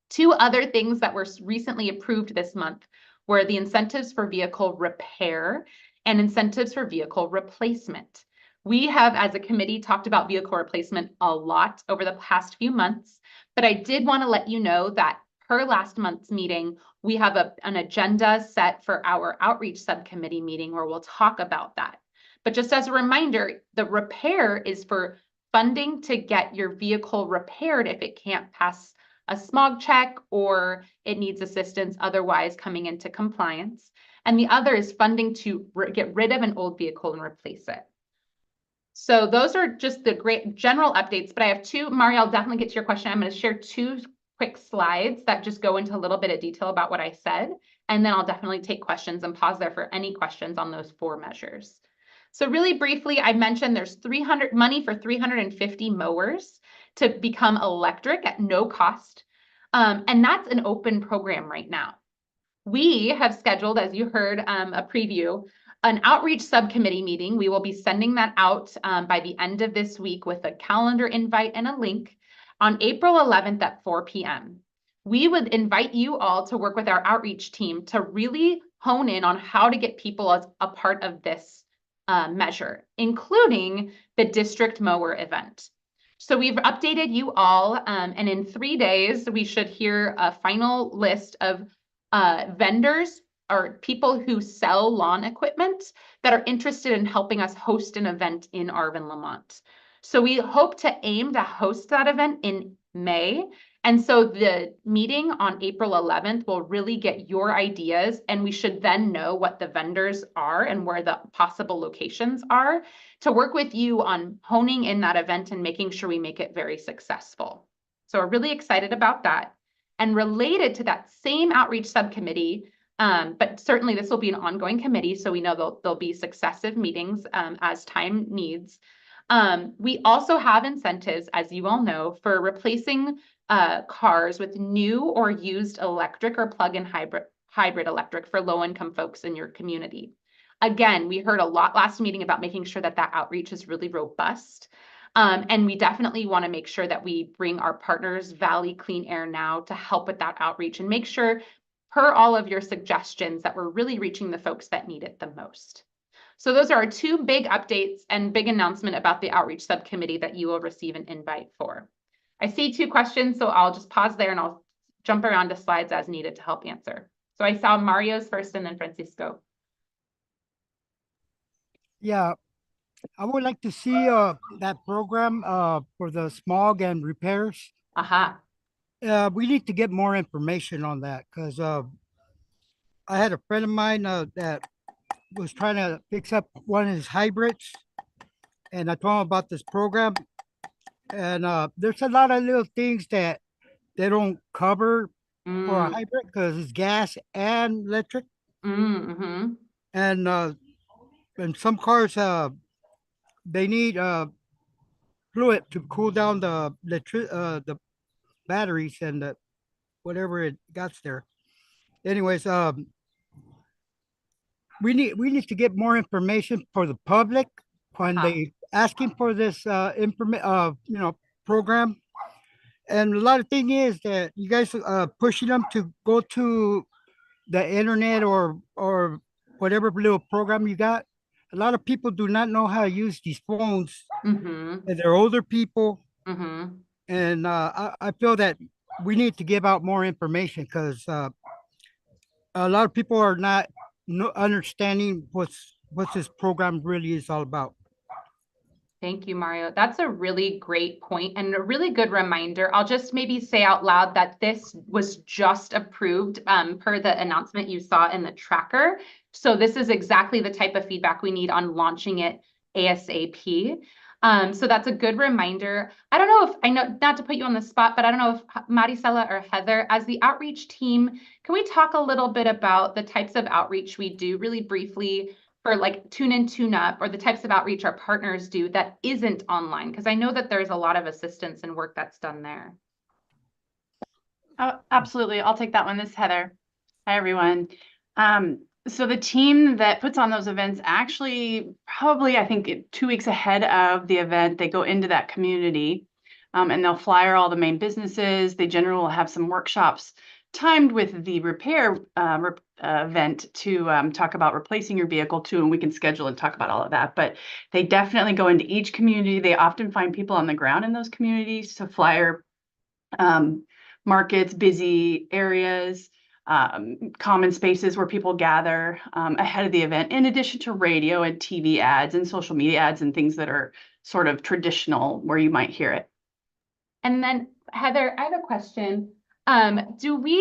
Two other things that were recently approved this month were the incentives for vehicle repair and incentives for vehicle replacement. We have, as a committee, talked about vehicle replacement a lot over the past few months, but I did want to let you know that per last month's meeting, we have an agenda set for our outreach subcommittee meeting where we'll talk about that. But just as a reminder, the repair is for funding to get your vehicle repaired if it can't pass a smog check or it needs assistance otherwise coming into compliance. And the other is funding to get rid of an old vehicle and replace it. So those are just the great general updates, but I have two. Mario, I'll definitely get to your question. I'm going to share two quick slides that just go into a little bit of detail about what I said, and then I'll definitely take questions and pause there for any questions on those four measures. So really briefly, I mentioned there's money for 350 mowers to become electric at no cost. And that's an open program right now. We have scheduled, as you heard, a preview, an outreach subcommittee meeting. We will be sending that out by the end of this week with a calendar invite and a link on April 11th at 4 p.m. We would invite you all to work with our outreach team to really hone in on how to get people as a part of this measure, including the district mower event. So we've updated you all, and in 3 days, we should hear a final list of vendors or people who sell lawn equipment that are interested in helping us host an event in Arvin, Lamont. So we hope to aim to host that event in May. And so the meeting on April 11th will really get your ideas, and we should then know what the vendors are and where the possible locations are to work with you on honing in that event and making sure we make it very successful. So we're really excited about that. And related to that same outreach subcommittee, but certainly this will be an ongoing committee, so we know there'll be successive meetings as time needs. We also have incentives, as you all know, for replacing cars with new or used electric or plug-in hybrid electric for low-income folks in your community. Again, we heard a lot last meeting about making sure that outreach is really robust. And we definitely want to make sure that we bring our partners, Valley Clean Air Now, to help with that outreach and make sure, per all of your suggestions, that we're really reaching the folks that need it the most. So those are our two big updates and big announcement about the outreach subcommittee that you will receive an invite for. I see two questions, so I'll just pause there and I'll jump around to slides as needed to help answer. So I saw Mario's first and then Francisco. Yeah, I would like to see that program for the smog and repairs. Aha. We need to get more information on that because I had a friend of mine that was trying to fix up one of his hybrids, and I told him about this program. And there's a lot of little things that they don't cover for a hybrid because it's gas and electric. Mm-hmm. And some cars they need fluid to cool down the batteries and the whatever it got there. Anyways, we need to get more information for the public when they asking for this program. And a lot of thing is that you guys pushing them to go to the internet or whatever little program you got. A lot of people do not know how to use these phones. Mm-hmm. And they're older people. Mm-hmm. And I feel that we need to give out more information because a lot of people are not understanding what this program really is all about. Thank you, Mario. That's a really great point and a really good reminder. I'll just maybe say out loud that this was just approved per the announcement you saw in the tracker. So this is exactly the type of feedback we need on launching it ASAP. So that's a good reminder. I don't know if, I know not to put you on the spot, but I don't know if Maricela or Heather, as the outreach team, can we talk a little bit about the types of outreach we do really briefly for like tune in, tune up, or the types of outreach our partners do that isn't online? Because I know that there's a lot of assistance and work that's done there. Oh, absolutely. I'll take that one. This is Heather. Hi, everyone. So the team that puts on those events actually probably, I think 2 weeks ahead of the event, they go into that community and they'll flyer all the main businesses. They generally will have some workshops timed with the repair event to talk about replacing your vehicle too, and we can schedule and talk about all of that. But they definitely go into each community. They often find people on the ground in those communities to flyer markets, busy areas, common spaces where people gather ahead of the event, in addition to radio and TV ads and social media ads and things that are sort of traditional where you might hear it. And then Heather, I have a question. Do we,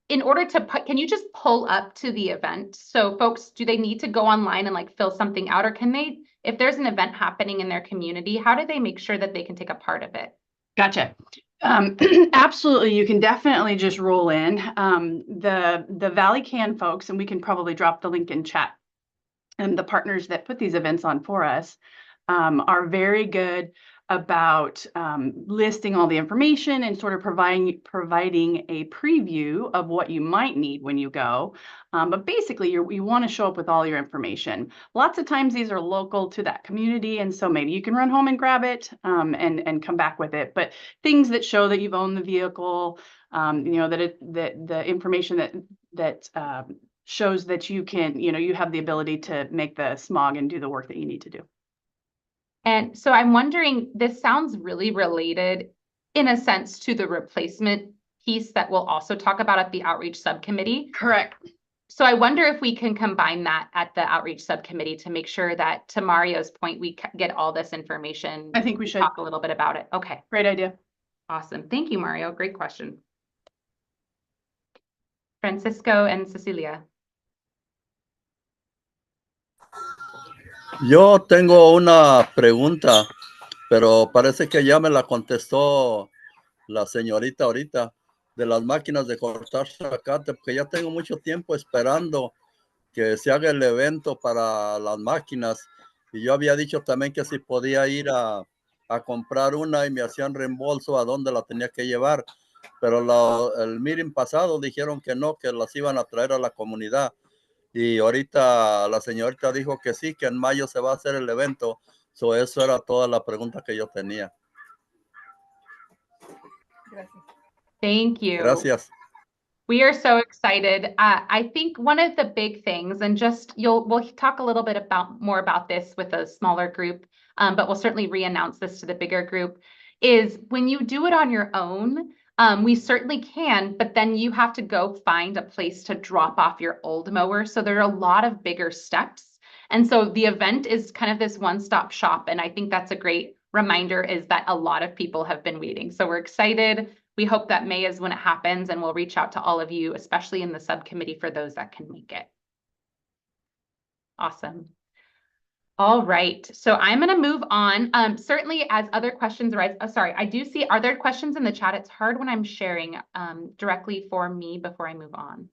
in order to put, can you just pull up to the event? So folks, do they need to go online and like fill something out, or can they, if there's an event happening in their community, how do they make sure that they can take a part of it? Gotcha. Absolutely. You can definitely just roll in. The Valley Can folks, and we can probably drop the link in chat, and the partners that put these events on for us are very good about listing all the information and sort of providing a preview of what you might need when you go. But basically, you want to show up with all your information. Lots of times these are local to that community, and so maybe you can run home and grab it and come back with it. But things that show that you've owned the vehicle, you know, that the information that shows that you can, you know, you have the ability to make the smog and do the work that you need to do. And so I'm wondering, this sounds really related in a sense to the replacement piece that we'll also talk about at the outreach subcommittee. Correct. So I wonder if we can combine that at the outreach subcommittee to make sure that, to Mario's point, we get all this information. I think we should talk a little bit about it. Okay. Great idea. Awesome. Thank you, Mario. Great question. Francisco and Cecilia. Yo tengo una pregunta, pero parece que ya me la contestó la señorita ahorita, de las máquinas de cortar zacate, porque ya tengo mucho tiempo esperando que se haga el evento para las máquinas, y yo había dicho también que si podía ir a comprar una y me hacían reembolso a dónde la tenía que llevar, pero el meeting pasado dijeron que no, que las iban a traer a la comunidad. Y ahorita la señorita dijo que sí, que en mayo se va a hacer el evento. So, eso era toda la pregunta que yo tenía. Gracias. Thank you. Gracias. We are so excited. I think one of the big things, and just we'll talk a little bit more about this with a smaller group, but we'll certainly re-announce this to the bigger group, is when you do it on your own, we certainly can, but then you have to go find a place to drop off your old mower. So there are a lot of bigger steps. And so the event is kind of this one-stop shop. And I think that's a great reminder, is that a lot of people have been waiting. So we're excited. We hope that May is when it happens, and we'll reach out to all of you, especially in the subcommittee, for those that can make it. Awesome. All right, so I'm going to move on. Certainly, as other questions arise, sorry, I do see, are there questions in the chat? It's hard when I'm sharing directly for me before I move on.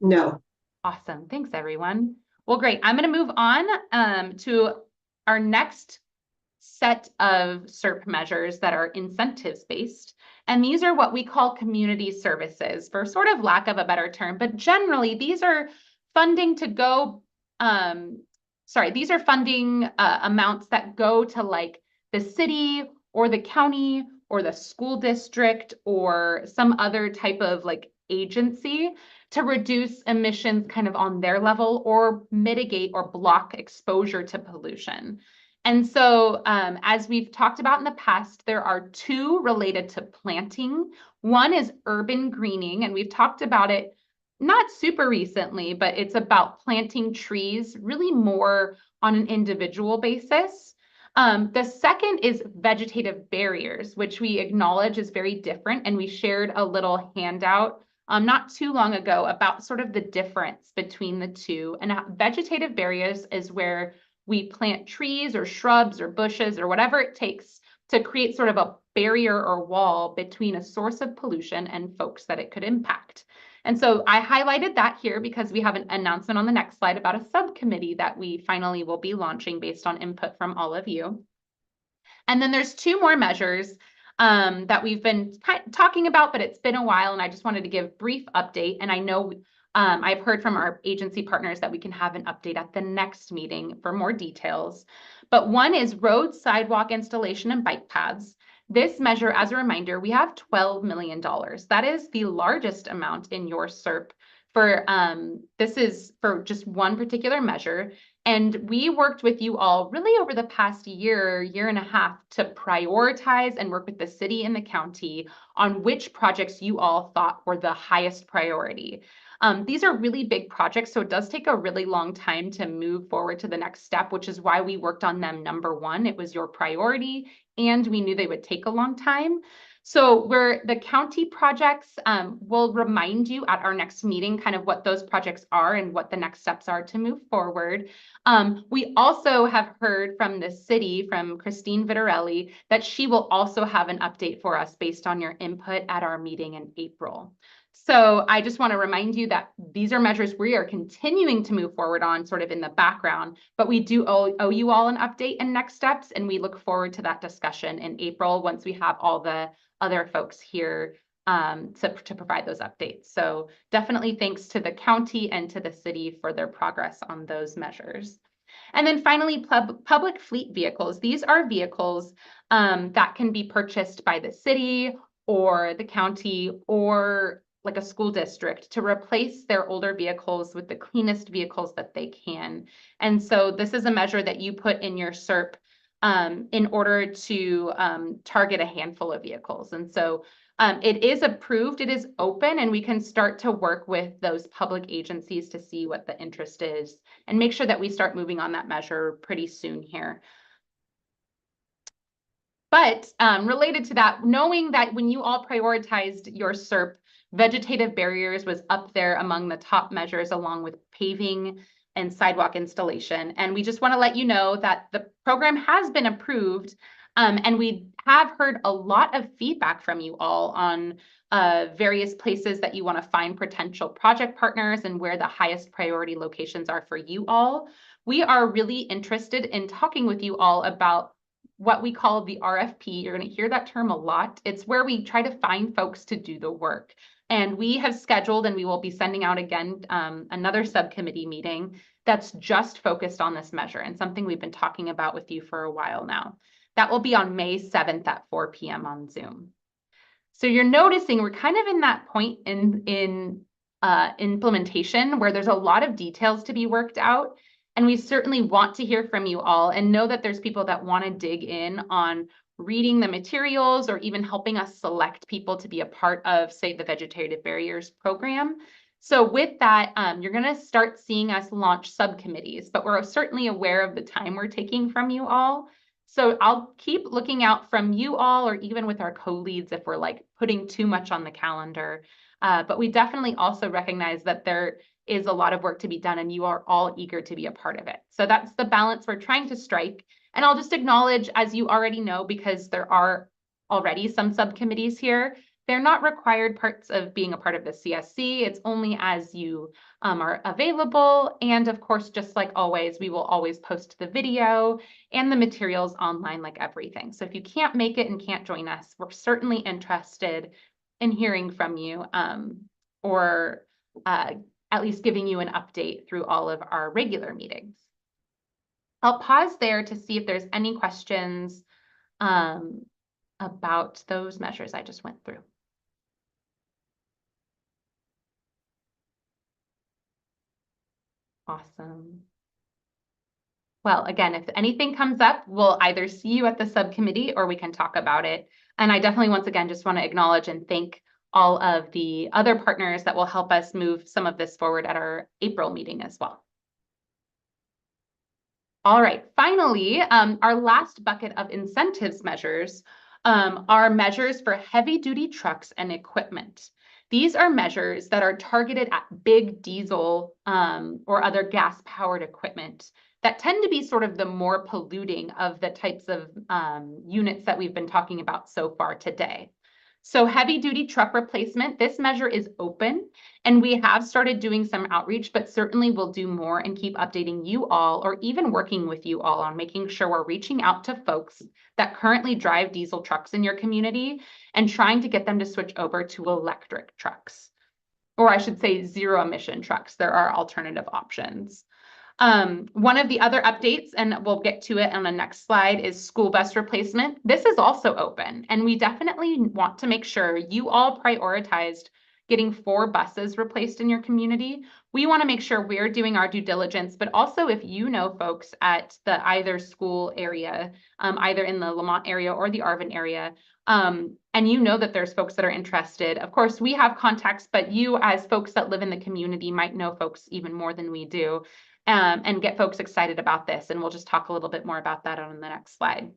No. Awesome, thanks everyone. Well, great, I'm going to move on to our next set of SERP measures that are incentives based. And these are what we call community services, for sort of lack of a better term, but generally these are funding to go, these are funding amounts that go to like the city or the county or the school district or some other type of like agency to reduce emissions kind of on their level or mitigate or block exposure to pollution. And so as we've talked about in the past, there are two related to planting. One is urban greening, and we've talked about it not super recently, but it's about planting trees really more on an individual basis. The second is vegetative barriers, which we acknowledge is very different. And we shared a little handout not too long ago about sort of the difference between the two. And vegetative barriers is where we plant trees or shrubs or bushes or whatever it takes to create sort of a barrier or wall between a source of pollution and folks that it could impact. And so I highlighted that here because we have an announcement on the next slide about a subcommittee that we finally will be launching based on input from all of you. And then there's two more measures that we've been talking about, but it's been a while, and I just wanted to give brief update. And I know I've heard from our agency partners that we can have an update at the next meeting for more details. But one is road, sidewalk installation, and bike paths. This measure, as a reminder, we have $12 million. That is the largest amount in your SERP for, this is for just one particular measure. And we worked with you all really over the past year, year and a half to prioritize and work with the city and the county on which projects you all thought were the highest priority. These are really big projects, so it does take a really long time to move forward to the next step, which is why we worked on them number one. It was your priority, and we knew they would take a long time. So where the county projects, we'll remind you at our next meeting kind of what those projects are and what the next steps are to move forward. We also have heard from the city, from Christine Vitarelli, that she will also have an update for us based on your input at our meeting in April. So I just want to remind you that these are measures we are continuing to move forward on sort of in the background, but we do owe you all an update and next steps, and we look forward to that discussion in April once we have all the other folks here to provide those updates. So definitely thanks to the county and to the city for their progress on those measures. And then finally, public fleet vehicles. These are vehicles that can be purchased by the city or the county or like a school district to replace their older vehicles with the cleanest vehicles that they can. And so this is a measure that you put in your SERP in order to target a handful of vehicles. And so it is approved, it is open, and we can start to work with those public agencies to see what the interest is and make sure that we start moving on that measure pretty soon here. But related to that, knowing that when you all prioritized your SERP, vegetative barriers was up there among the top measures along with paving and sidewalk installation. And we just want to let you know that the program has been approved, and we have heard a lot of feedback from you all on various places that you want to find potential project partners and where the highest priority locations are for you all. We are really interested in talking with you all about what we call the RFP. You're going to hear that term a lot. It's where we try to find folks to do the work. And we have scheduled, and we will be sending out again another subcommittee meeting that's just focused on this measure and something we've been talking about with you for a while now. That will be on May 7th at 4 p.m. on Zoom. So you're noticing we're kind of in that point in implementation where there's a lot of details to be worked out. And we certainly want to hear from you all and know that there's people that want to dig in on reading the materials or even helping us select people to be a part of, say, the Vegetative Barriers program. So with that, you're going to start seeing us launch subcommittees, but we're certainly aware of the time we're taking from you all. So I'll keep looking out from you all, or even with our co-leads if we're like putting too much on the calendar. But we definitely also recognize that there is a lot of work to be done and you are all eager to be a part of it. So that's the balance we're trying to strike. And I'll just acknowledge, as you already know, because there are already some subcommittees here, they're not required parts of being a part of the CSC. It's only as you are available. And of course, just like always, we will always post the video and the materials online like everything. So if you can't make it and can't join us, we're certainly interested in hearing from you or at least giving you an update through all of our regular meetings. I'll pause there to see if there's any questions about those measures I just went through. Awesome. Well, again, if anything comes up, we'll either see you at the subcommittee or we can talk about it. And I definitely, once again, just want to acknowledge and thank all of the other partners that will help us move some of this forward at our April meeting as well. All right, finally, our last bucket of incentives measures are measures for heavy-duty trucks and equipment. These are measures that are targeted at big diesel or other gas-powered equipment that tend to be sort of the more polluting of the types of units that we've been talking about so far today. So heavy-duty truck replacement, this measure is open, and we have started doing some outreach, but certainly we'll do more and keep updating you all, or even working with you all on making sure we're reaching out to folks that currently drive diesel trucks in your community and trying to get them to switch over to electric trucks. Or I should say zero emission trucks. There are alternative options. One of the other updates, and we'll get to it on the next slide, is school bus replacement. This is also open, and we definitely want to make sure you all prioritized getting 4 buses replaced in your community. We want to make sure we're doing our due diligence, but also if you know folks at the either school area, either in the Lamont area or the Arvin area, and you know that there's folks that are interested. Of course, we have contacts, but you as folks that live in the community might know folks even more than we do. And get folks excited about this. And we'll just talk a little bit more about that on the next slide.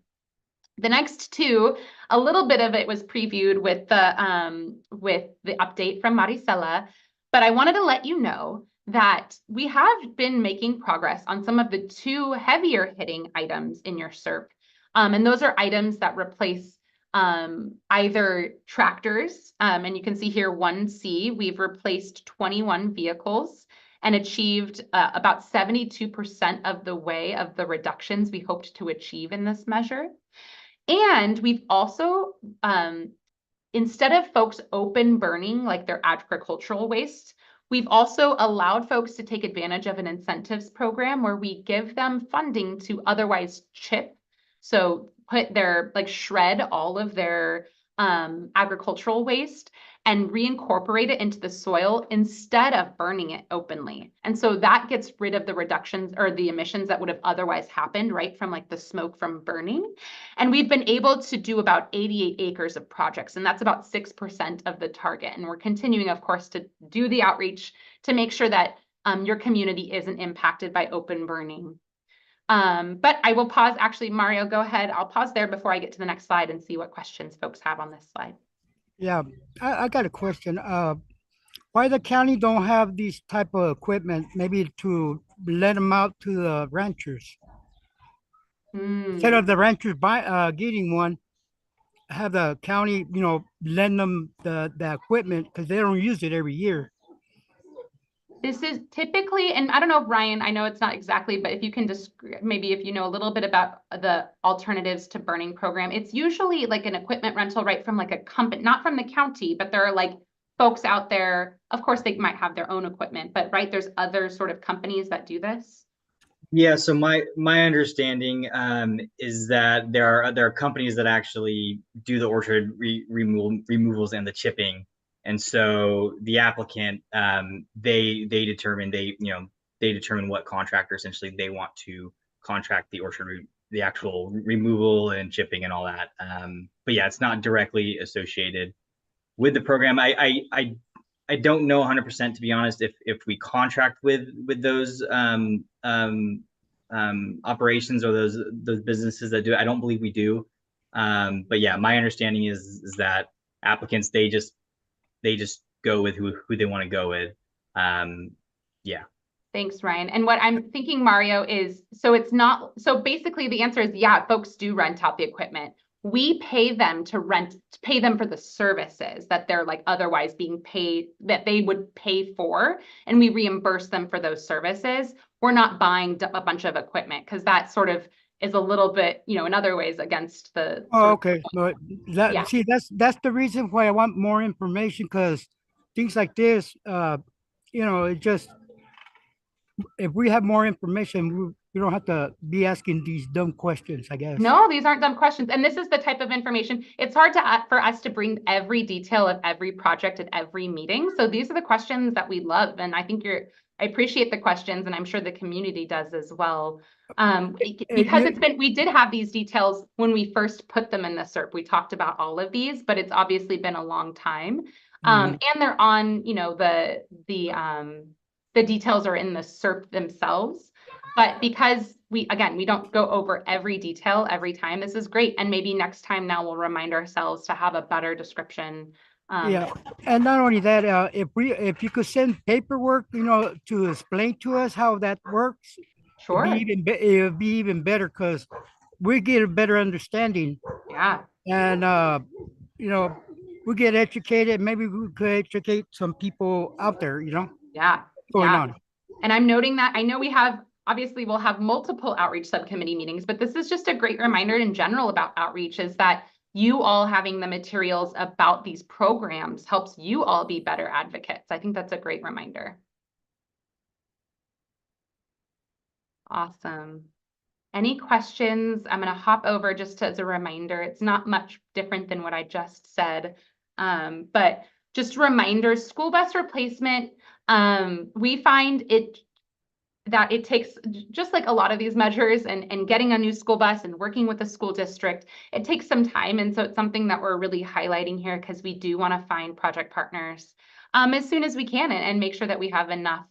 The next 2, a little bit of it was previewed with the update from Maricela, but I wanted to let you know that we have been making progress on some of the 2 heavier hitting items in your SERP. And those are items that replace either tractors, and you can see here 1C, we've replaced 21 vehicles and achieved about 72% of the way of the reductions we hoped to achieve in this measure. And we've also, instead of folks open burning like their agricultural waste, we've also allowed folks to take advantage of an incentives program where we give them funding to otherwise chip. So put their, like shred all of their agricultural waste and reincorporate it into the soil instead of burning it openly. And so that gets rid of the reductions or the emissions that would have otherwise happened, right, from like the smoke from burning. And we've been able to do about 88 acres of projects, and that's about 6% of the target. And we're continuing, of course, to do the outreach to make sure that your community isn't impacted by open burning. But I will pause. Actually, Mario, go ahead. I'll pause there before I get to the next slide and see what questions folks have on this slide. Yeah, I got a question. Why the county don't have these type of equipment, maybe to let them out to the ranchers? Instead of the ranchers getting one, have the county, lend them the equipment because they don't use it every year. This is typically, and I don't know if Ryan, I know it's not exactly, but if you can maybe if you know a little bit about the alternatives to burning program, it's usually like an equipment rental, right, from like a company, not from the county, but there are like folks out there. Of course, they might have their own equipment, but right, there's other sort of companies that do this. Yeah, so my understanding is that there are companies that actually do the orchard removals and the chipping. And so the applicant, they determine what contractor essentially they want to contract the orchard, the actual removal and chipping and all that. But yeah, it's not directly associated with the program. I don't know 100%, to be honest, if we contract with those operations or those businesses that do it. I don't believe we do. But yeah, my understanding is that applicants, they just go with who they want to go with. Yeah. Thanks, Ryan. And what I'm thinking, Mario, is so basically the answer is yeah, folks do rent out the equipment. We pay them pay them for the services that they're like otherwise being paid, that they would pay for, and we reimburse them for those services. We're not buying a bunch of equipment because that sort of is a little bit, in other ways against the. Oh, okay. But Yeah. See, that's the reason why I want more information, because things like this, it just, if we have more information, we don't have to be asking these dumb questions, I guess. No, these aren't dumb questions. And this is the type of information. It's hard for us to bring every detail of every project at every meeting. So these are the questions that we love. And I think I appreciate the questions, and I'm sure the community does as well. Because we did have these details when we first put them in the SERP. We talked about all of these, but it's obviously been a long time. And they're on, you know, the details are in the SERP themselves. But because we don't go over every detail every time, this is great. And maybe next time now we'll remind ourselves to have a better description. Yeah, and not only that, if you could send paperwork, you know, to explain to us how that works, Sure. it would be even better because we get a better understanding. Yeah. And you know, we get educated. Maybe we could educate some people out there, you know. Yeah. Going on. And I'm noting that I know we'll have multiple outreach subcommittee meetings, but this is just a great reminder in general about outreach is that you all having the materials about these programs helps you all be better advocates. I think that's a great reminder. Awesome. Any questions? I'm going to hop over just as a reminder. It's not much different than what I just said, but just reminders, school bus replacement, we find that it takes, just like a lot of these measures and getting a new school bus and working with the school district, it takes some time. And so it's something that we're really highlighting here because we do want to find project partners as soon as we can and make sure that we have enough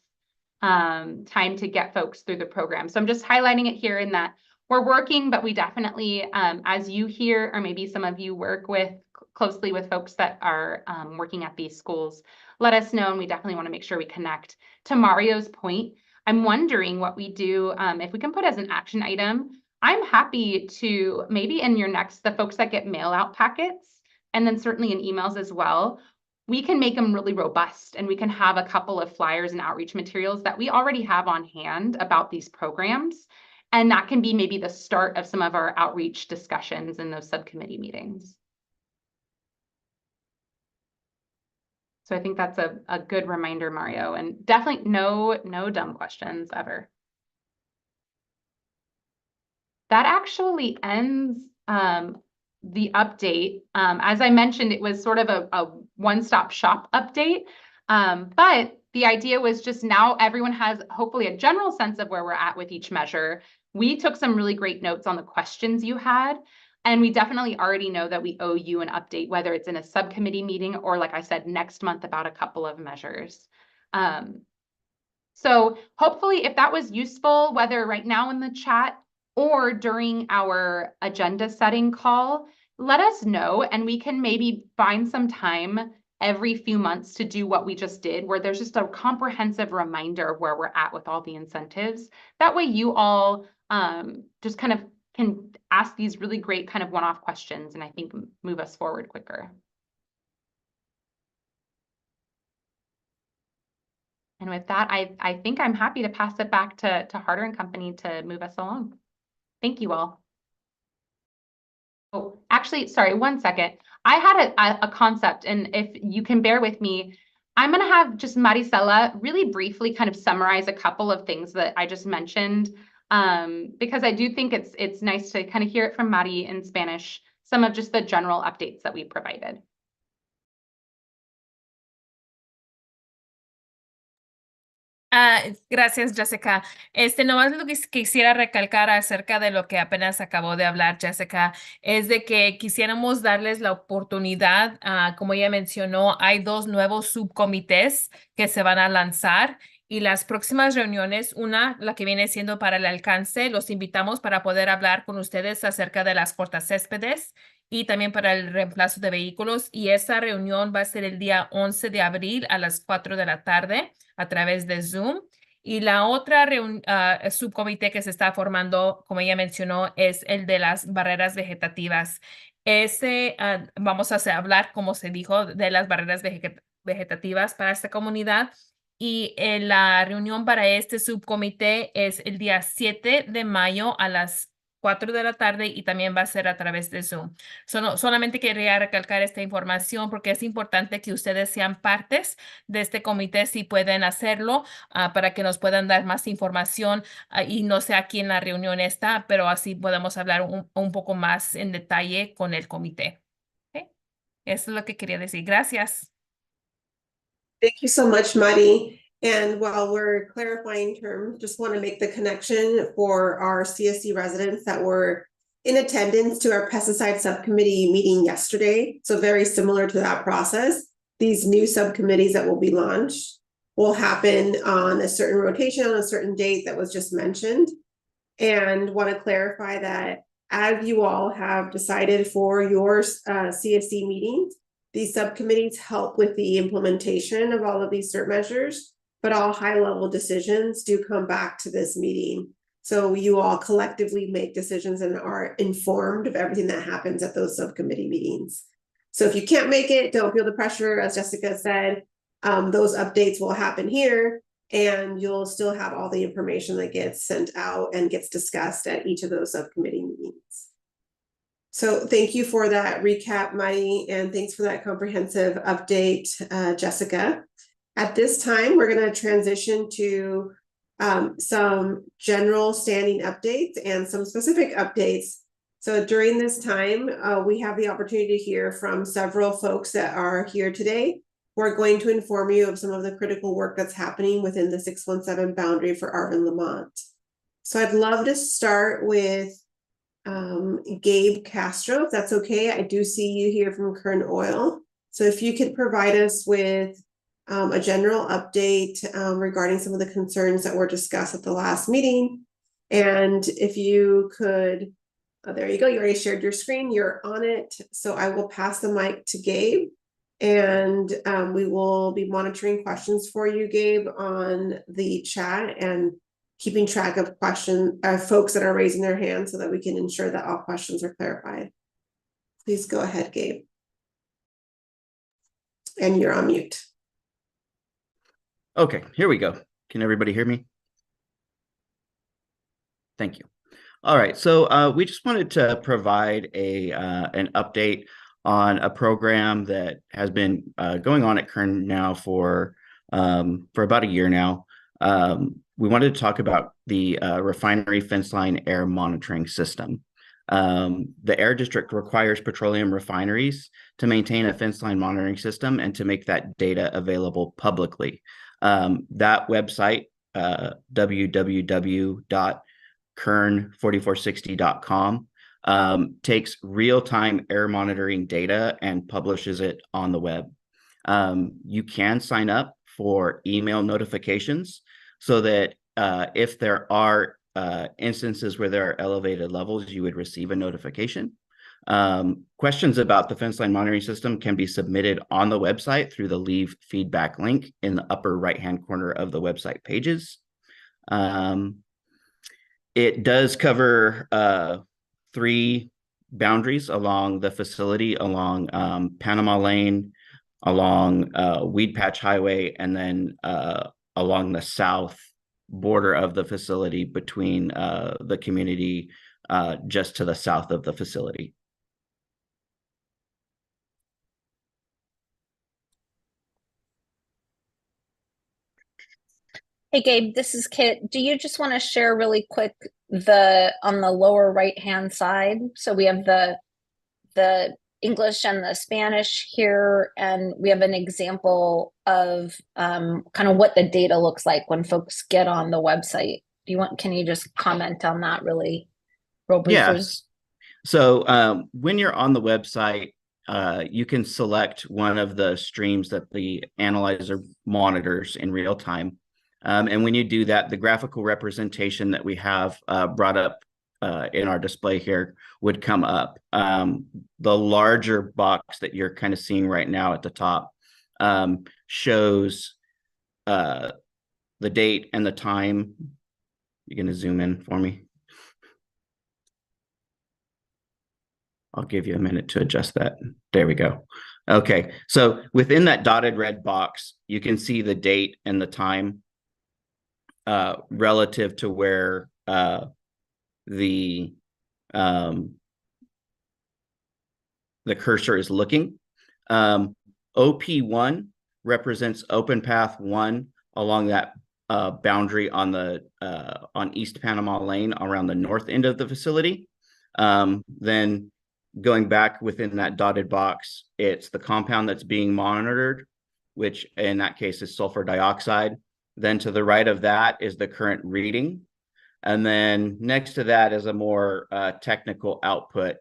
time to get folks through the program. So I'm just highlighting it here in that we're working, but we definitely, as you hear, or maybe some of you work closely with folks that are working at these schools, let us know, and we definitely want to make sure we connect. To Mario's point, I'm wondering what we do, if we can put as an action item. I'm happy to maybe in your next, the folks that get mail out packets, and then certainly in emails as well, we can make them really robust and we can have a couple of flyers and outreach materials that we already have on hand about these programs. And that can be maybe the start of some of our outreach discussions in those subcommittee meetings. So I think that's a good reminder, Mario, and definitely no dumb questions ever. That actually ends the update. As I mentioned, it was sort of a one-stop shop update, but the idea was just now everyone has hopefully a general sense of where we're at with each measure. We took some really great notes on the questions you had, and we definitely already know that we owe you an update, whether it's in a subcommittee meeting or, like I said, next month about a couple of measures. So hopefully if that was useful, whether right now in the chat or during our agenda setting call, let us know and we can maybe find some time every few months to do what we just did, where there's just a comprehensive reminder of where we're at with all the incentives. That way you all just kind of can ask these really great kind of one-off questions and I think move us forward quicker. And with that, I think I'm happy to pass it back to Harder and Company to move us along. Thank you all. Oh, actually, sorry, one second. I had a concept, and if you can bear with me, I'm going to have just Maricela really briefly kind of summarize a couple of things that I just mentioned, because I do think it's nice to kind of hear it from Mari in Spanish, some of just the general updates that we provided. Gracias, Jessica. Nomás lo que quisiera recalcar acerca de lo que apenas acabó de hablar Jessica es de que quisiéramos darles la oportunidad, como ella mencionó, hay 2 nuevos subcomités que se van a lanzar y las próximas reuniones, la que viene siendo para el alcance, los invitamos para poder hablar con ustedes acerca de las cortacéspedes y también para el reemplazo de vehículos, y esa reunión va a ser el día 11 de abril a las 4 de la tarde a través de Zoom. Y la otra subcomité que se está formando, como ella mencionó, es el de las barreras vegetativas. Vamos a hablar, como se dijo, de las barreras vegetativas para esta comunidad. Y la reunión para este subcomité es el día 7 de mayo a las 4 de la tarde y también va a ser a través de Zoom. Solamente quería recalcar esta información porque es importante que ustedes sean partes de este comité si pueden hacerlo, para que nos puedan dar más información, y no sé aquí en la reunión está, pero así podemos hablar un poco más en detalle con el comité. ¿Okay? Eso es lo que quería decir. Gracias. Thank you so much, Mari. And while we're clarifying terms, just want to make the connection for our CSC residents that were in attendance to our pesticide subcommittee meeting yesterday. So very similar to that process. these new subcommittees that will be launched will happen on a certain rotation on a certain date that was just mentioned. And want to clarify that as you all have decided for your CSC meetings, these subcommittees help with the implementation of all of these CERT measures, but all high-level decisions do come back to this meeting. So you all collectively make decisions and are informed of everything that happens at those subcommittee meetings. So if you can't make it, don't feel the pressure. As Jessica said, those updates will happen here, and you'll still have all the information that gets sent out and gets discussed at each of those subcommittee meetings. So thank you for that recap, Maddie, and thanks for that comprehensive update, Jessica. At this time, we're going to transition to some general standing updates and some specific updates. So during this time, we have the opportunity to hear from several folks that are here today. We're going to inform you of some of the critical work that's happening within the 617 boundary for Arvin Lamont. So I'd love to start with Gabe Castro, if that's okay. I do see you here from Kern Oil. So if you could provide us with a general update regarding some of the concerns that were discussed at the last meeting. And if you could, there you go, you already shared your screen, you're on it. So I will pass the mic to Gabe, and we will be monitoring questions for you, Gabe, on the chat and keeping track of folks that are raising their hands so that we can ensure that all questions are clarified. Please go ahead, Gabe. And you're on mute. Okay, here we go. Can everybody hear me? Thank you. All right, so we just wanted to provide an update on a program that has been going on at Kern now for about a year now. We wanted to talk about the refinery fence line air monitoring system. The Air District requires petroleum refineries to maintain a fence line monitoring system and to make that data available publicly. That website, www.kern4460.com, takes real-time air monitoring data and publishes it on the web. You can sign up for email notifications so that if there are instances where there are elevated levels, you would receive a notification. Questions about the fence line monitoring system can be submitted on the website through the Leave Feedback link in the upper right-hand corner of the website pages. It does cover 3 boundaries along the facility, along Panama Lane, along Weed Patch Highway, and then along the south border of the facility between the community just to the south of the facility. Hey Gabe, this is Kit. Do you just want to share really quick on the lower right hand side? So we have the English and the Spanish here, and we have an example of kind of what the data looks like when folks get on the website. Can you just comment on that really real briefly? Yes. So when you're on the website, you can select one of the streams that the analyzer monitors in real time. And when you do that, the graphical representation that we have brought up in our display here would come up. The larger box that you're kind of seeing right now at the top shows the date and the time. You're going to zoom in for me. I'll give you a minute to adjust that. There we go. Okay, so within that dotted red box, you can see the date and the time relative to where the cursor is looking. OP1 represents open path 1 along that boundary on East Panama Lane around the north end of the facility. Then going back within that dotted box, it's the compound that's being monitored, which in that case is sulfur dioxide. Then to the right of that is the current reading. And then next to that is a more technical output,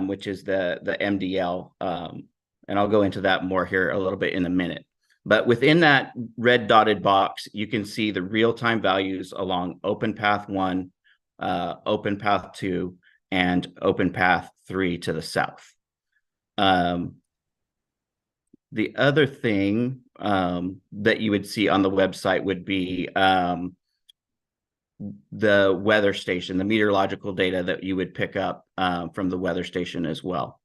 which is the MDL and I'll go into that more here a little bit in a minute. But within that red dotted box, you can see the real-time values along Open Path 1, Open Path 2, and Open Path 3 to the south. The other thing that you would see on the website would be the weather station, the meteorological data that you would pick up from the weather station as well.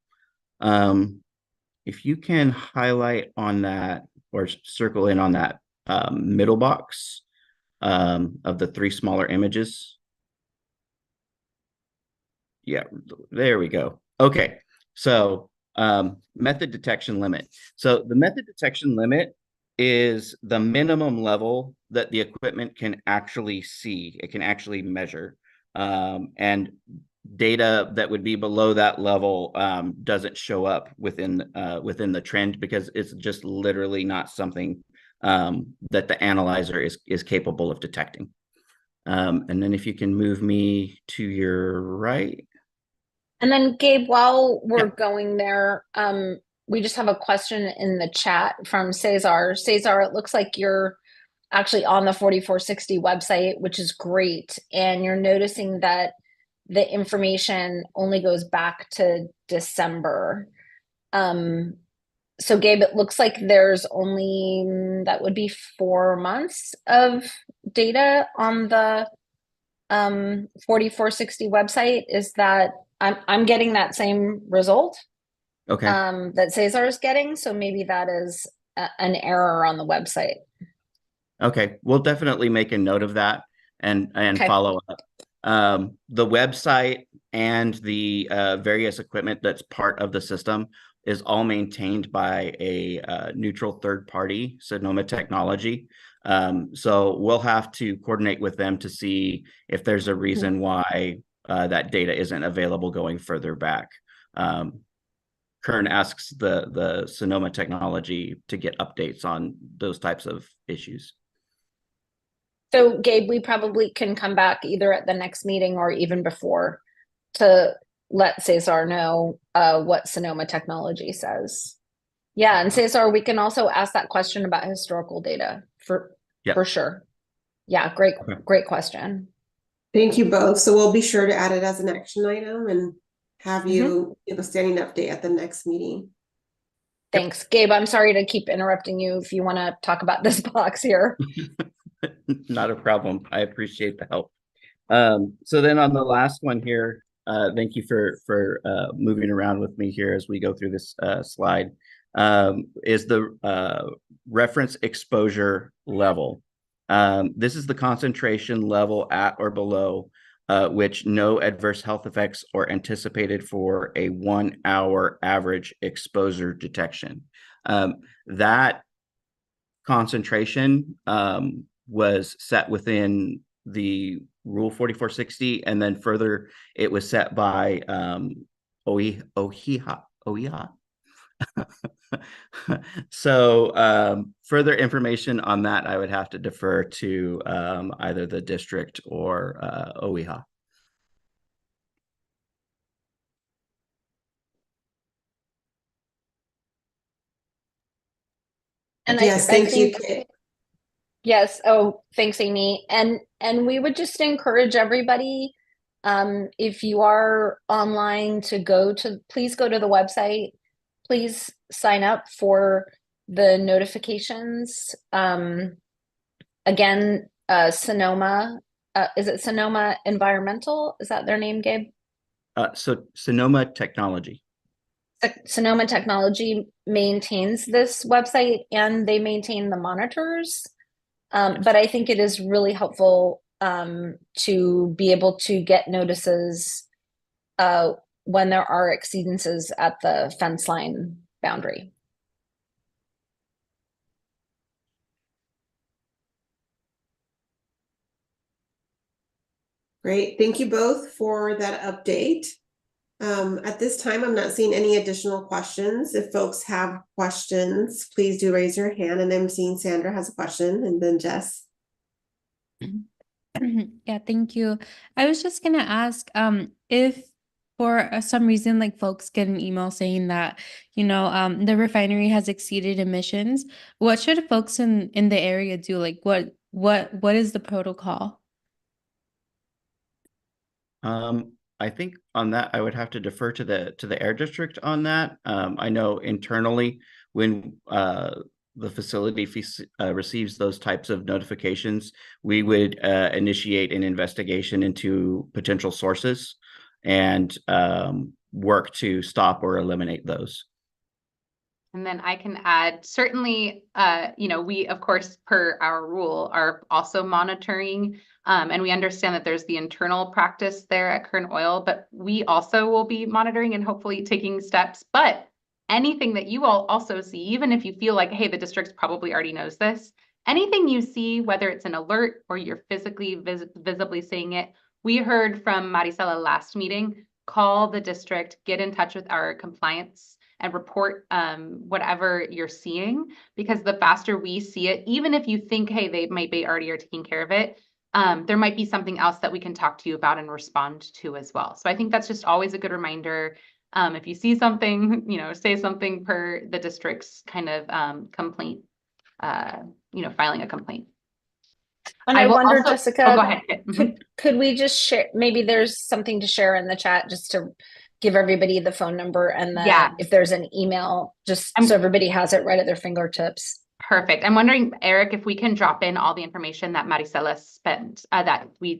If you can highlight on that or circle in on that middle box of the 3 smaller images. Yeah, there we go. Okay, so method detection limit. So the method detection limit is the minimum level that the equipment can actually see. It can actually measure. And data that would be below that level doesn't show up within the trend, because it's just literally not something that the analyzer is capable of detecting. And then if you can move me to your right. And then Gabe, while we're going there, we just have a question in the chat from Cesar. Cesar, it looks like you're actually on the 4460 website, which is great. And you're noticing that the information only goes back to December. So Gabe, it looks like there's only, that would be 4 months of data on the 4460 website. Is that, I'm getting that same result that Cesar is getting. So maybe that is an error on the website. Okay, we'll definitely make a note of that and follow up. The website and the various equipment that's part of the system is all maintained by a neutral third party, Sonoma Technology. So we'll have to coordinate with them to see if there's a reason why that data isn't available going further back. Kern asks the Sonoma Technology to get updates on those types of issues. So Gabe, we probably can come back either at the next meeting or even before to let Cesar know what Sonoma Technology says. Yeah, and Cesar, we can also ask that question about historical data for sure. Yeah, great question. Thank you both. So we'll be sure to add it as an action item and have you give a standing update at the next meeting. Thanks, Gabe. I'm sorry to keep interrupting you if you want to talk about this box here. Not a problem. I appreciate the help. So then on the last one here, thank you for moving around with me here as we go through this slide, is the reference exposure level. This is the concentration level at or below which no adverse health effects are anticipated for a 1 hour average exposure detection. That concentration was set within the Rule 4460, and then further it was set by OEHA. So further information on that, I would have to defer to either the district or OEHA. And yes, thank you, Kit. Yes. Oh, thanks, Amy. And we would just encourage everybody, if you are online, to please go to the website. Please sign up for the notifications. Again, Sonoma, is it Sonoma Environmental? Is that their name, Gabe? So Sonoma Technology. Sonoma Technology maintains this website and they maintain the monitors. But I think it is really helpful to be able to get notices when there are exceedances at the fence line boundary. Great. Thank you both for that update. At this time, I'm not seeing any additional questions. If folks have questions, please do raise your hand. And I'm seeing Sandra has a question, and then Jess. Yeah, thank you. I was just going to ask if for some reason, like folks get an email saying that, the refinery has exceeded emissions, what should folks in the area do? Like what is the protocol? I think on that, I would have to defer to the air district on that. I know internally when the facility receives those types of notifications, we would initiate an investigation into potential sources and work to stop or eliminate those. And then I can add, certainly, we, of course, per our rule, are also monitoring. And we understand that there's the internal practice there at Kern Oil, but we also will be monitoring and hopefully taking steps. But anything that you all also see, even if you feel like, hey, the district probably already knows this, anything you see, whether it's an alert or you're physically visibly seeing it, we heard from Marisela last meeting, call the district, get in touch with our compliance and report whatever you're seeing, because the faster we see it, even if you think, hey, they might be already are taking care of it, there might be something else that we can talk to you about and respond to as well. So I think that's just always a good reminder. If you see something, say something per the district's kind of complaint, filing a complaint. And I will wonder, also- Jessica, Oh, go ahead. Mhm. could we just share, maybe there's something to share in the chat just to give everybody the phone number and if there's an email, just so everybody has it right at their fingertips. Perfect. I'm wondering, Eric, if we can drop in all the information that Marisela spent, that we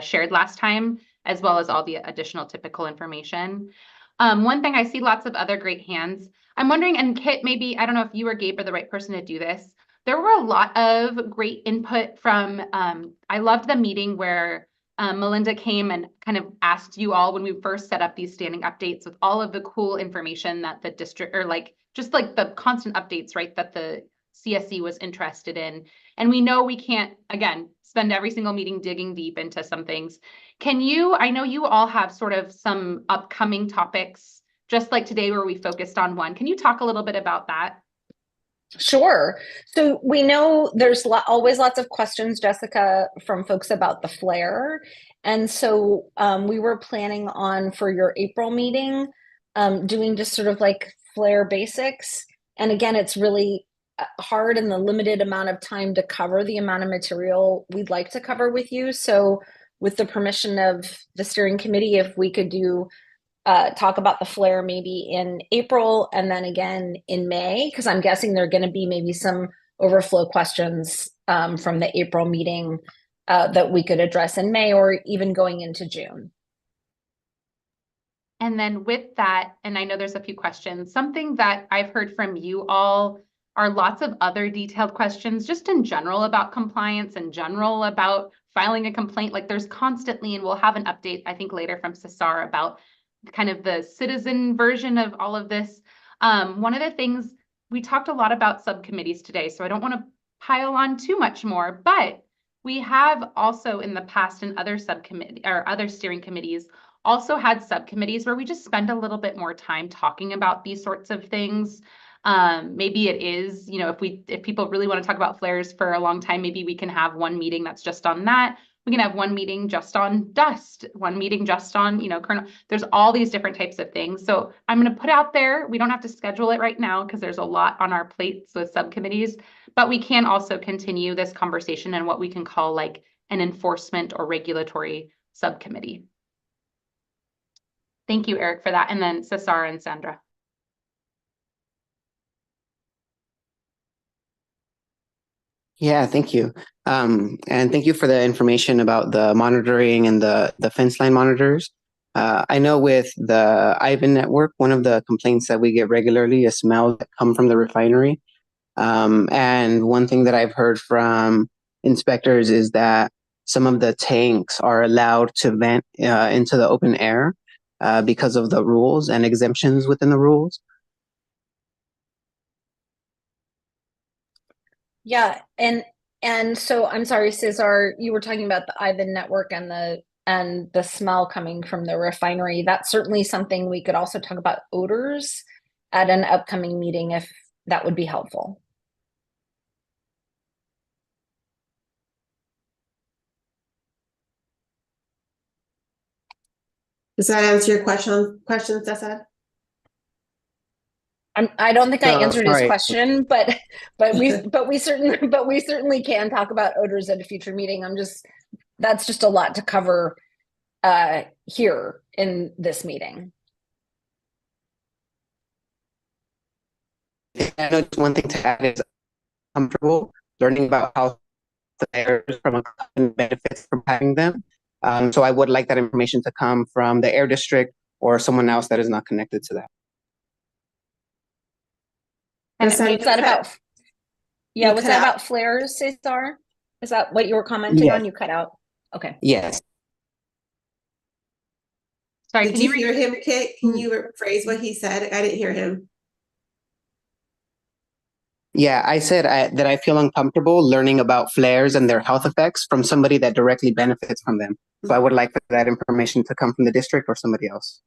shared last time, as well as all the additional typical information. One thing, I see lots of other great hands. I'm wondering, and Kit, maybe, I don't know if you or Gabe are the right person to do this. There were a lot of great input from, I loved the meeting where Melinda came and kind of asked you all when we first set up these standing updates with all of the cool information that the district, or just the constant updates, right, that the CSC was interested in. And we know we can't, again, spend every single meeting digging deep into some things. I know you all have sort of some upcoming topics, just like today where we focused on one. Can you talk a little bit about that? Sure. So we know there's always lots of questions, Jessica, from folks about the flare. And so we were planning on, for your April meeting, doing just sort of like flare basics. And again, it's really hard in the limited amount of time to cover the amount of material we'd like to cover with you. So with the permission of the steering committee, if we could do talk about the flare maybe in April and then again in May, because I'm guessing there are going to be maybe some overflow questions from the April meeting that we could address in May or even going into June. And then with that, and I know there's a few questions, something that I've heard from you all are lots of other detailed questions just in general about compliance, in general about filing a complaint. Like there's constantly, and we'll have an update, I think, later from Cesar about kind of the citizen version of all of this. One of the things, we talked a lot about subcommittees today, so I don't want to pile on too much more, but we have also in the past in other subcommittee or other steering committees also had subcommittees where we just spend a little bit more time talking about these sorts of things. Maybe it is, if people really want to talk about flares for a long time, maybe we can have one meeting that's just on that. We can have one meeting just on dust, one meeting just on, kernel. There's all these different types of things. So I'm going to put out there, we don't have to schedule it right now because there's a lot on our plates with subcommittees, but we can also continue this conversation in what we can call like an enforcement or regulatory subcommittee. Thank you, Eric, for that. And then Cesar and Sandra. Yeah, thank you. And thank you for the information about the monitoring and the fence line monitors. I know with the Arvin network, one of the complaints that we get regularly is smells that come from the refinery. And one thing that I've heard from inspectors is that some of the tanks are allowed to vent into the open air because of the rules and exemptions within the rules. Yeah, and so I'm sorry, Cesar, you were talking about the Arvin network and the smell coming from the refinery. That's certainly something we could also talk about odors at an upcoming meeting if that would be helpful. Does that answer your questions, Cesar? I don't think I So, answered his sorry. question, but we certainly can talk about odors at a future meeting. That's just a lot to cover here in this meeting. I know just one thing to add is comfortable learning about how the air from a company benefits from having them. So I would like that information to come from the air district or someone else that is not connected to that. And Yes, I what's that about? Yeah, You what's cut that out. about flares, Cesar? Is that what you were commenting Yes. on? You cut out. Okay. Yes. Sorry, Did can you you hear him, Kit? Can you rephrase what he said? I didn't hear him. Yeah, I said that I feel uncomfortable learning about flares and their health effects from somebody that directly benefits from them. So I would like for that information to come from the district or somebody else.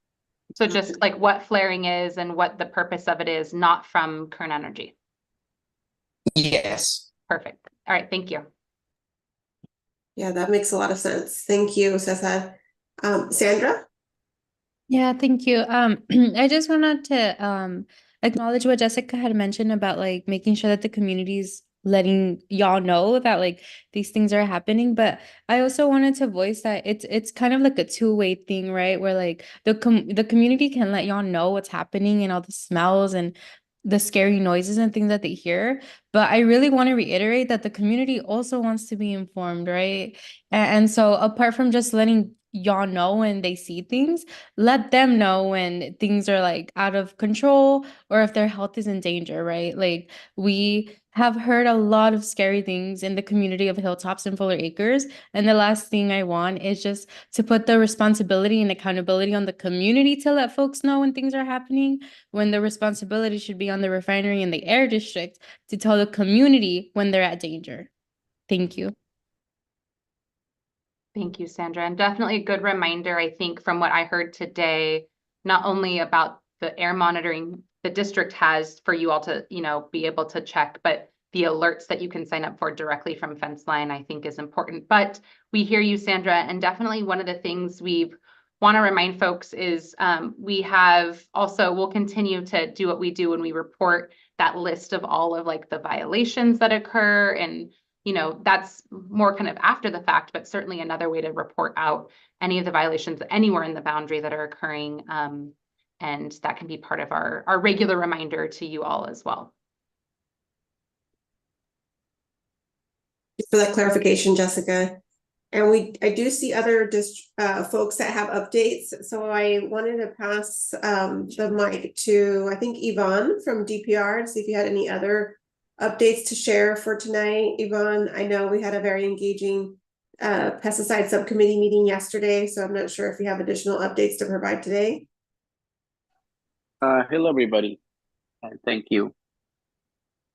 So just like what flaring is and what the purpose of it is, not from Kern Energy. Yes. Perfect. All right, thank you. Yeah, that makes a lot of sense. Thank you, Cesar. Sandra? Yeah, thank you. I just wanted to acknowledge what Jessica had mentioned about like making sure that the community's letting y'all know that like these things are happening. But I also wanted to voice that it's kind of like a two-way thing, right? Where like the community can let y'all know what's happening and all the smells and the scary noises and things that they hear. But I really want to reiterate that the community also wants to be informed, right? And so apart from just letting y'all know when they see things, let them know when things are like out of control or if their health is in danger, right? Like we have heard a lot of scary things in the community of Hilltops and Fuller Acres. And the last thing I want is just to put the responsibility and accountability on the community to let folks know when things are happening, when the responsibility should be on the refinery and the air district to tell the community when they're at danger. Thank you. Thank you, Sandra. And definitely a good reminder, I think, from what I heard today, not only about the air monitoring the district has for you all to, be able to check, but the alerts that you can sign up for directly from Fenceline, I think is important. But we hear you, Sandra, and definitely one of the things we want to remind folks is we'll continue to do what we do when we report that list of all of like the violations that occur, and that's more kind of after the fact, but certainly another way to report out any of the violations anywhere in the boundary that are occurring. And that can be part of our regular reminder to you all as well. For that clarification, Jessica. And I do see other folks that have updates. So I wanted to pass the mic to, I think, Yvonne from DPR to see if you had any other updates to share for tonight. Yvonne, I know we had a very engaging pesticide subcommittee meeting yesterday, so I'm not sure if you have additional updates to provide today. Hello, everybody, and thank you.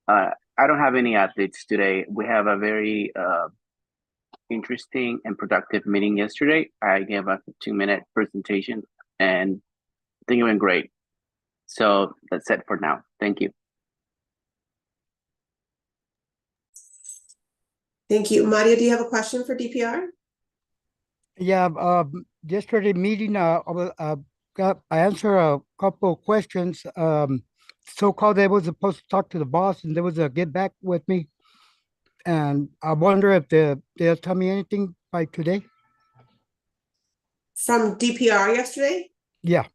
I don't have any updates today. We have a very interesting and productive meeting yesterday. I gave a 2-minute presentation, and I think it went great. So that's it for now. Thank you. Thank you. Mario, do you have a question for DPR? Yeah, yesterday meeting, I answered a couple of questions. So-called they was supposed to talk to the boss and they was get back with me. And I wonder if they'll tell me anything by today. From DPR yesterday? Yeah.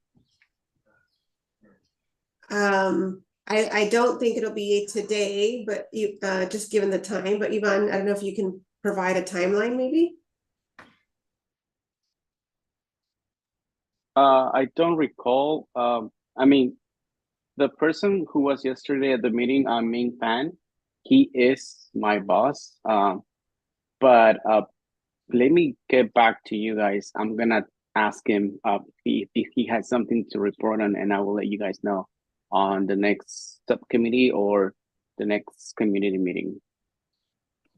I don't think it'll be today, but just given the time, but Yvonne, I don't know if you can provide a timeline maybe? I don't recall. I mean, the person who was yesterday at the meeting, Ming Fan, he is my boss. But let me get back to you guys. I'm gonna ask him if he has something to report on, and I will let you guys know on the next subcommittee or the next community meeting.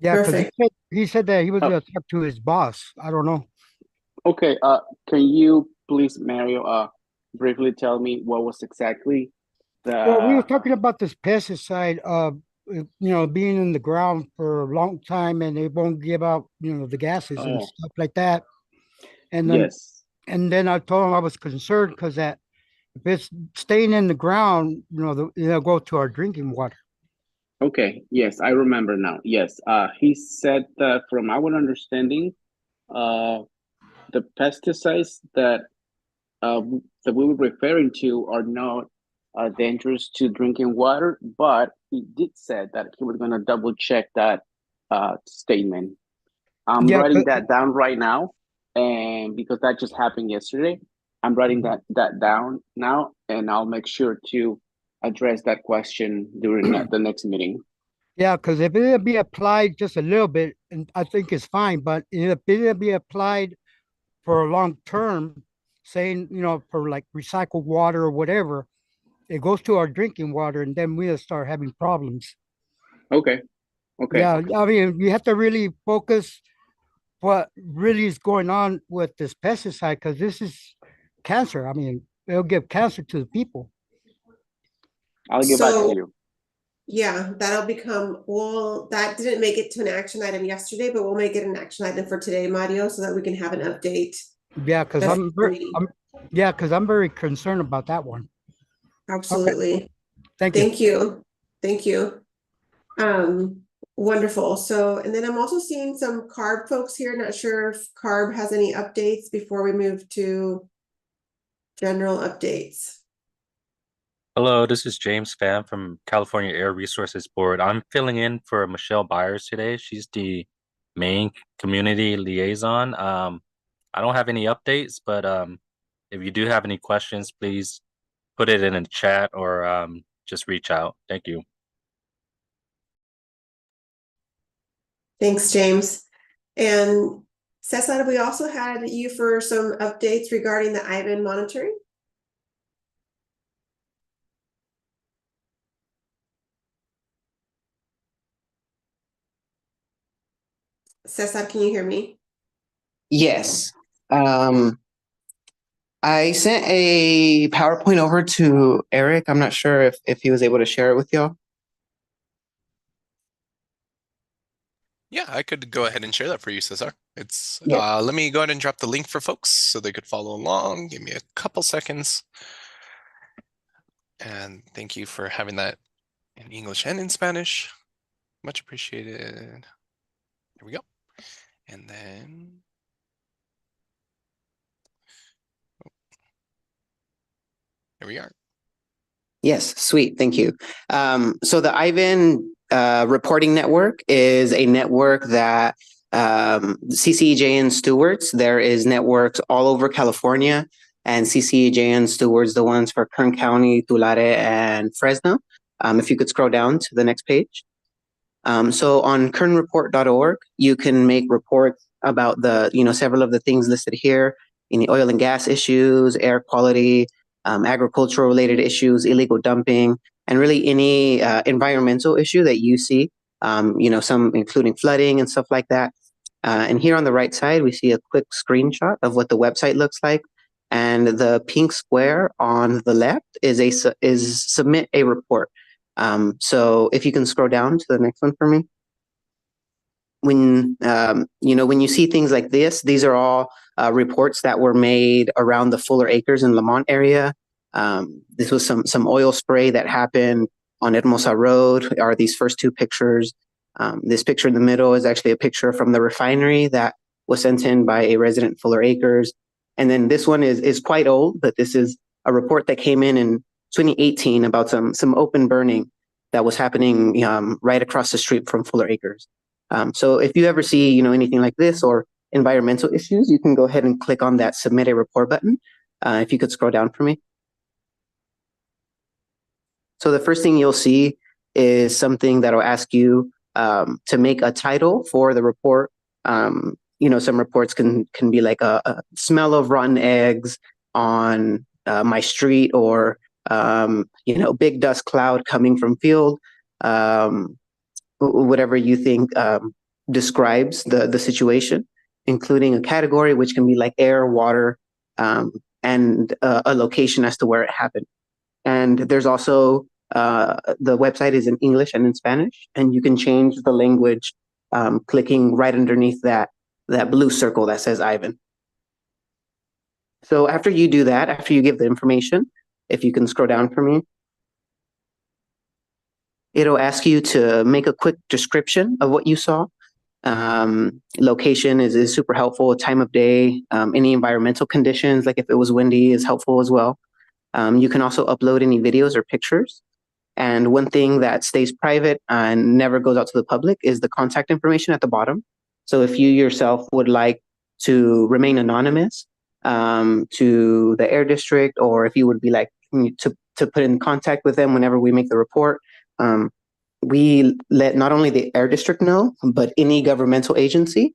Yeah, because he said that he was going to talk to his boss. I don't know. Okay. Can you please, Mario, briefly tell me what was exactly the? Well, we were talking about this pesticide, being in the ground for a long time and they won't give out, the gases and stuff like that. And then And then I told him I was concerned because that if it's staying in the ground, it'll go to our drinking water. Okay, yes, I remember now. Yes, he said that from our understanding, the pesticides that we were referring to are not dangerous to drinking water, but he did say that he was gonna double check that statement. I'm Yeah, writing that down right now, and because that just happened yesterday, I'm writing that down now, and I'll make sure to address that question during the next meeting. yeah, because if it'll be applied just a little bit, and I think it's fine, but if it'll be applied for a long term, saying, for like recycled water or whatever, it goes to our drinking water and then we'll start having problems. Okay. Okay. Yeah, I mean, you have to really focus what really is going on with this pesticide because this is cancer. I mean, it'll give cancer to the people. I'll get back to you. Yeah, that didn't make it to an action item yesterday, but we'll make it an action item for today, Mario, so that we can have an update. Yeah, because I'm very concerned about that one. Absolutely. Okay. Thank you. Thank you. Wonderful. So, and then I'm also seeing some CARB folks here. Not sure if CARB has any updates before we move to general updates. Hello, this is James Pham from California Air Resources Board. I'm filling in for Michelle Byers today. She's the main community liaison. I don't have any updates, but if you do have any questions, please put it in the chat or just reach out. Thank you. Thanks, James. And Cesar, we also had you for some updates regarding the Arvin monitoring. Cesar, can you hear me? Yes. I sent a PowerPoint over to Eric. I'm not sure if he was able to share it with y'all. Yeah, I could go ahead and share that for you, Cesar. It's Yeah. let me go ahead and drop the link for folks so they could follow along. Give me a couple seconds. And thank you for having that in English and in Spanish. Much appreciated. Here we go. And then here we are. Yes, sweet. Thank you. So the Arvin reporting network is a network that CCEJN stewards. There is networks all over California, and CCEJN stewards the ones for Kern County, Tulare, and Fresno. If you could scroll down to the next page. So on kernreport.org, you can make reports about several of the things listed here, any oil and gas issues, air quality, agricultural related issues, illegal dumping, and really any environmental issue that you see, some including flooding and stuff like that. And here on the right side, we see a quick screenshot of what the website looks like. And the pink square on the left is submit a report. So if you can scroll down to the next one for me. When you see things like this, these are all reports that were made around the Fuller Acres in Lamont area. This was some oil spray that happened on Hermosa Road, are these first two pictures. This picture in the middle is actually a picture from the refinery that was sent in by a resident in Fuller Acres. And then this one is quite old, but this is a report that came in 2018 about some open burning that was happening right across the street from Fuller Acres. So if you ever see anything like this or environmental issues, you can go ahead and click on that submit a report button. If you could scroll down for me. So the first thing you'll see is something that'll ask you to make a title for the report. Some reports can be like a smell of rotten eggs on my street, or big dust cloud coming from field. Whatever you think describes the situation, including a category, which can be like air, water, and a location as to where it happened. And there's also, the website is in English and in Spanish, and you can change the language clicking right underneath that blue circle that says Arvin. So after you do that, after you give the information, if you can scroll down for me, it'll ask you to make a quick description of what you saw. Location is super helpful, time of day, any environmental conditions, like if it was windy is helpful as well. You can also upload any videos or pictures. And one thing that stays private and never goes out to the public is the contact information at the bottom. So if you yourself would like to remain anonymous to the air district, or if you would be like to put in contact with them whenever we make the report, we let not only the air district know, but any governmental agency.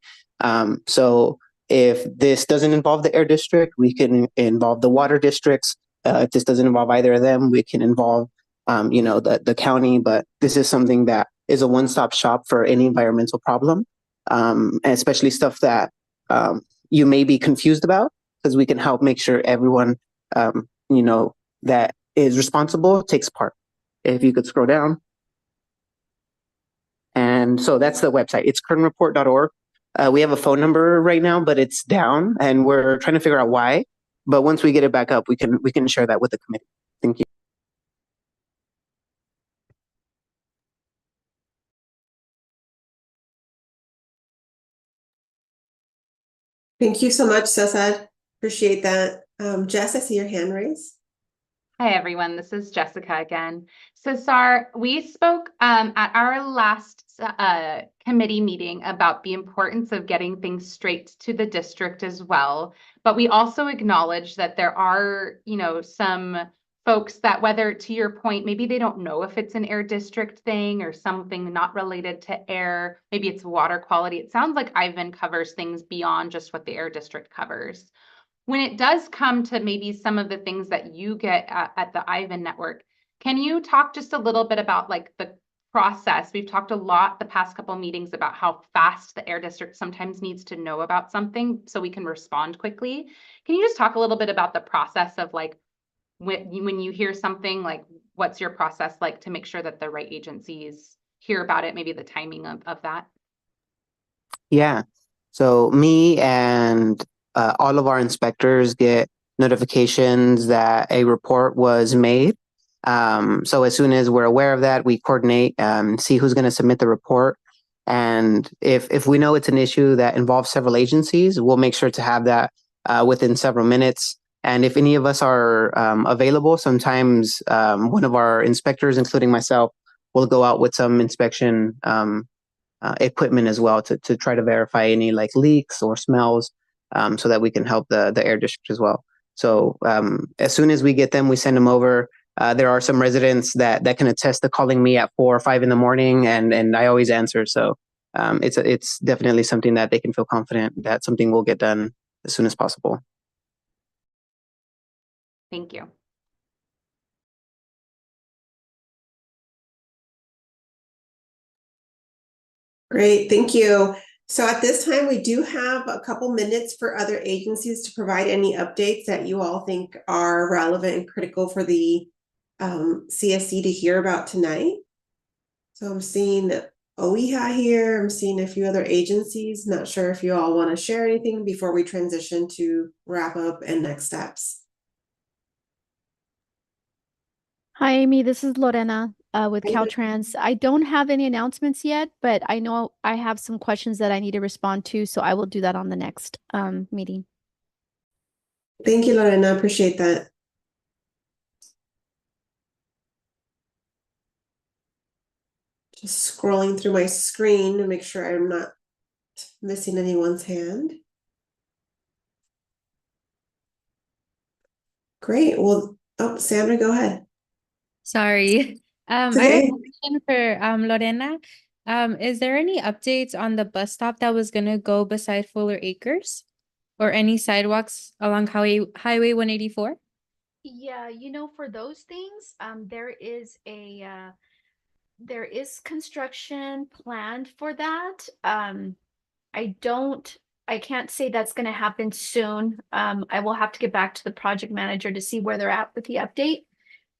So if this doesn't involve the air district, we can involve the water districts. If this doesn't involve either of them, we can involve the county, but this is something that is a one-stop shop for any environmental problem, and especially stuff that you may be confused about, because we can help make sure everyone, that is responsible takes part. If you could scroll down. And so that's the website. It's kernreport.org. We have a phone number right now, but it's down, and we're trying to figure out why. But once we get it back up, we can share that with the committee. Thank you. Thank you so much, Cesar. Appreciate that. Jess, I see your hand raised. Hi, everyone. This is Jessica again. So, Sar, we spoke at our last committee meeting about the importance of getting things straight to the district as well. But we also acknowledge that there are, some folks that, whether to your point, maybe they don't know if it's an air district thing or something not related to air. Maybe it's water quality. It sounds like Arvin covers things beyond just what the air district covers. When it does come to maybe some of the things that you get at the Arvin network, can you talk just a little bit about like the process? We've talked a lot the past couple meetings about how fast the air district sometimes needs to know about something so we can respond quickly. Can you just talk a little bit about the process of like when you hear something, like what's your process like to make sure that the right agencies hear about it, maybe the timing of that? Yeah. So me and all of our inspectors get notifications that a report was made. So as soon as we're aware of that, we coordinate, see who's going to submit the report. And if we know it's an issue that involves several agencies, we'll make sure to have that within several minutes. And if any of us are available, sometimes one of our inspectors, including myself, will go out with some inspection equipment as well to try to verify any like leaks or smells, so that we can help the air district as well. So as soon as we get them, we send them over. There are some residents that can attest to calling me at 4 or 5 in the morning, and I always answer. So it's definitely something that they can feel confident that something will get done as soon as possible. Thank you. Great, thank you. So at this time, we do have a couple minutes for other agencies to provide any updates that you all think are relevant and critical for the CSC to hear about tonight. So I'm seeing OEHA here. I'm seeing a few other agencies. Not sure if you all want to share anything before we transition to wrap up and next steps. Hi, Amy. This is Lorena with Caltrans. I don't have any announcements yet, but I know I have some questions that I need to respond to, so I will do that on the next meeting. Thank you, Lorena. Appreciate that. Just scrolling through my screen to make sure I'm not missing anyone's hand. Great. Well, oh, Sandra, go ahead. Sorry. I have a question for Lorena. Is there any updates on the bus stop that was gonna go beside Fuller Acres? Or any sidewalks along Highway 184? Yeah, for those things, there is construction planned for that. I can't say that's going to happen soon. I will have to get back to the project manager to see where they're at with the update.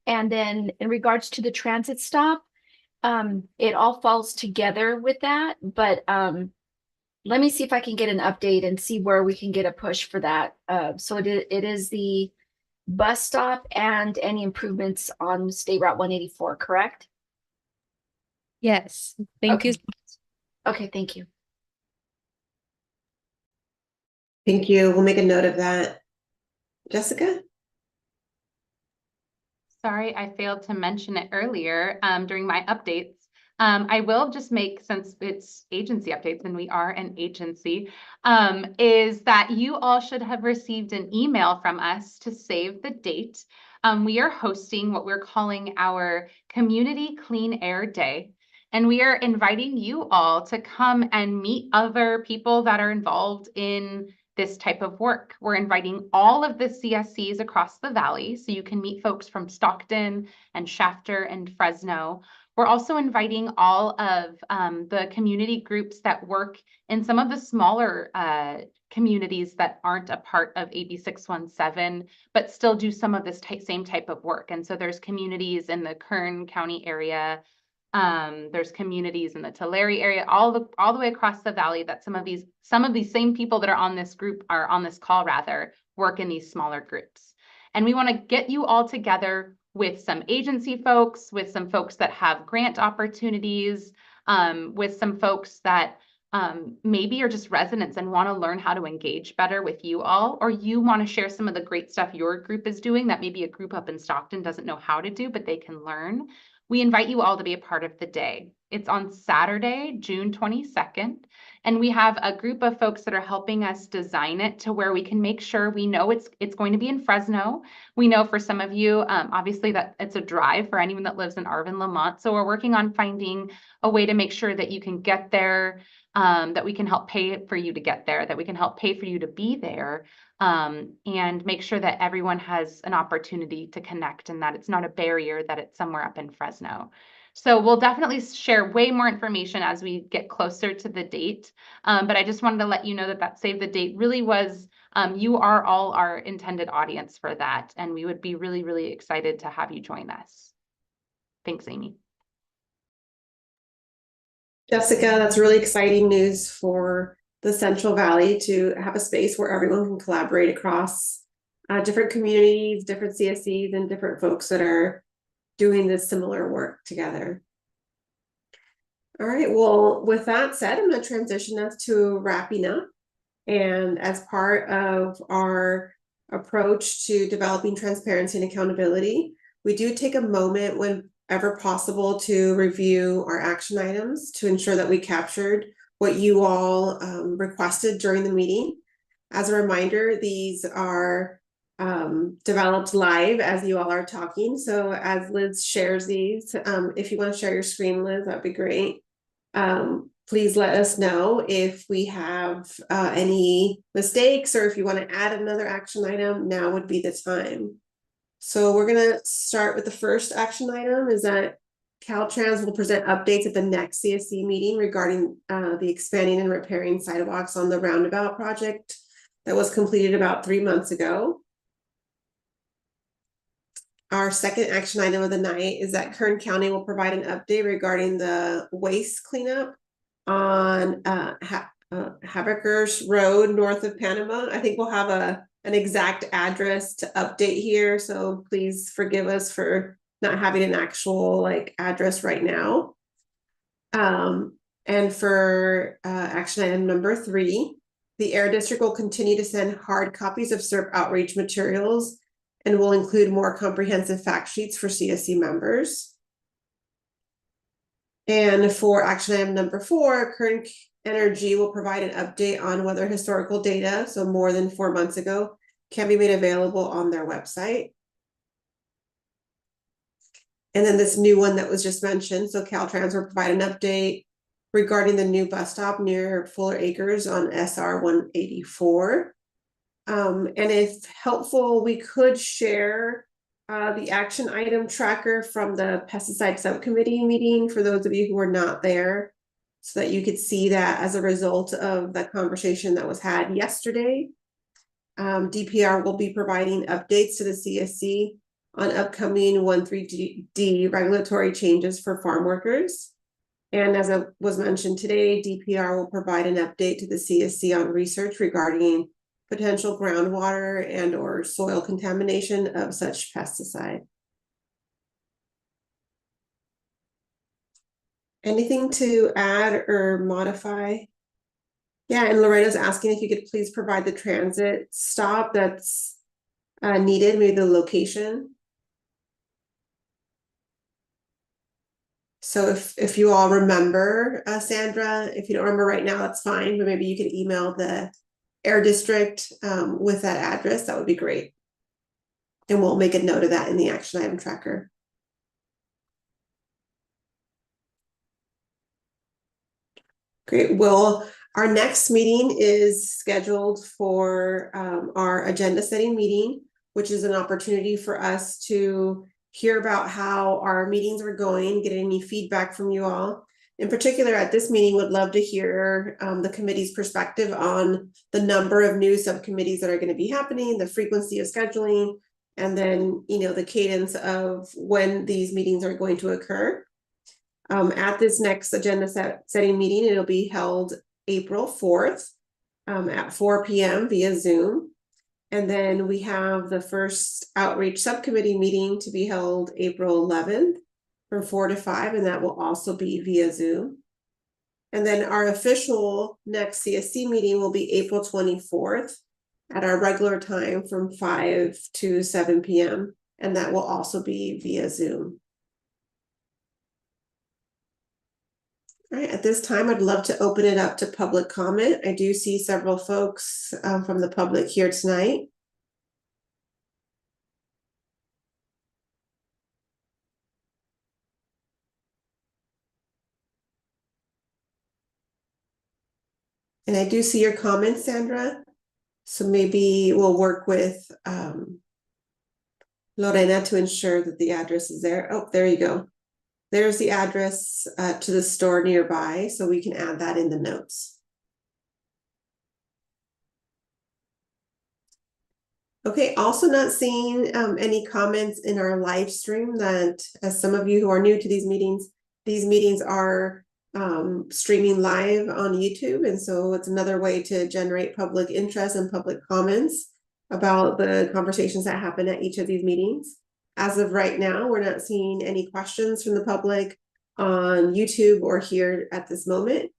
And then in regards to the transit stop, it all falls together with that. But let me see if I can get an update and see where we can get a push for that. So it is the bus stop and any improvements on State Route 184, correct? Yes. Thank you. Okay, thank you. Thank you. We'll make a note of that. Jessica? Sorry, I failed to mention it earlier during my updates. I will just make, since it's agency updates and we are an agency, is that you all should have received an email from us to save the date. We are hosting what we're calling our Community Clean Air Day. And we are inviting you all to come and meet other people that are involved in this type of work. We're inviting all of the CSCs across the valley, so you can meet folks from Stockton and Shafter and Fresno. We're also inviting all of the community groups that work in some of the smaller communities that aren't a part of AB 617, but still do some of this same type of work. And so there's communities in the Kern County area. There's communities in the Tulare area, all the way across the valley, that some of these same people that are on this group are on this call rather work in these smaller groups. And we want to get you all together with some agency folks, with some folks that have grant opportunities, with some folks that maybe are just residents and want to learn how to engage better with you all, or you want to share some of the great stuff your group is doing that maybe a group up in Stockton doesn't know how to do, but they can learn. We invite you all to be a part of the day. It's on Saturday, June 22nd, and we have a group of folks that are helping us design it to where we can make sure we know it's going to be in Fresno. We know for some of you, obviously, that it's a drive for anyone that lives in Arvin, Lamont. So we're working on finding a way to make sure that you can get there, that we can help pay for you to get there, that we can help pay for you to be there, and make sure that everyone has an opportunity to connect and that it's not a barrier, that it's somewhere up in Fresno. So we'll definitely share way more information as we get closer to the date. But I just wanted to let you know that save the date really was, you are all our intended audience for that. And we would be really, really excited to have you join us. Thanks, Amy. Jessica, that's really exciting news for the Central Valley to have a space where everyone can collaborate across different communities, different CSCs, and different folks that are doing this similar work together. All right, well, with that said, I'm going to transition us to wrapping up. And as part of our approach to developing transparency and accountability, we do take a moment whenever possible to review our action items to ensure that we captured what you all requested during the meeting. As a reminder, these are developed live as you all are talking. So as Liz shares these, if you want to share your screen, Liz, that'd be great. Please let us know if we have any mistakes, or if you want to add another action item, now would be the time. So we're going to start with the first action item, is that Caltrans will present updates at the next CSC meeting regarding the expanding and repairing sidewalks on the roundabout project that was completed about 3 months ago. Our second action item of the night is that Kern County will provide an update regarding the waste cleanup on Habakers Road north of Panama. I think we'll have an exact address to update here, so please forgive us for not having an actual address right now. And for action item number 3, the Air District will continue to send hard copies of SERP outreach materials and will include more comprehensive fact sheets for CSC members. And for action item number 4, Kern Energy will provide an update on whether historical data, so more than 4 months ago, can be made available on their website. And then this new one that was just mentioned, so Caltrans will provide an update regarding the new bus stop near Fuller Acres on SR 184. And if helpful, we could share the action item tracker from the pesticide subcommittee meeting for those of you who were not there, so that you could see that as a result of the conversation that was had yesterday. DPR will be providing updates to the CSC on upcoming 13D regulatory changes for farm workers. And as it was mentioned today, DPR will provide an update to the CSC on research regarding potential groundwater and or soil contamination of such pesticide. Anything to add or modify? Yeah, and Lorena's asking if you could please provide the transit stop that's needed, maybe the location. So if you all remember, Sandra, if you don't remember right now, that's fine, but maybe you could email the Air District with that address, that would be great. And we'll make a note of that in the action item tracker. Great. Well, our next meeting is scheduled for our agenda setting meeting, which is an opportunity for us to hear about how our meetings are going, get any feedback from you all. In particular, at this meeting, would love to hear the committee's perspective on the number of new subcommittees that are going to be happening, the frequency of scheduling, and then, you know, the cadence of when these meetings are going to occur. At this next agenda setting meeting, it'll be held April 4th at 4 p.m. via Zoom. And then we have the first outreach subcommittee meeting to be held April 11th from 4 to 5, and that will also be via Zoom. And then our official next CSC meeting will be April 24th at our regular time from 5 to 7 p.m. And that will also be via Zoom. All right, at this time, I'd love to open it up to public comment. I do see several folks from the public here tonight. And I do see your comments, Sandra. So maybe we'll work with Lorena to ensure that the address is there. Oh, there you go. There's the address to the store nearby, so we can add that in the notes. Okay, also not seeing any comments in our live stream that, as some of you who are new to these meetings are streaming live on YouTube. And so it's another way to generate public interest and public comments about the conversations that happen at each of these meetings. As of right now, we're not seeing any questions from the public on YouTube or here at this moment.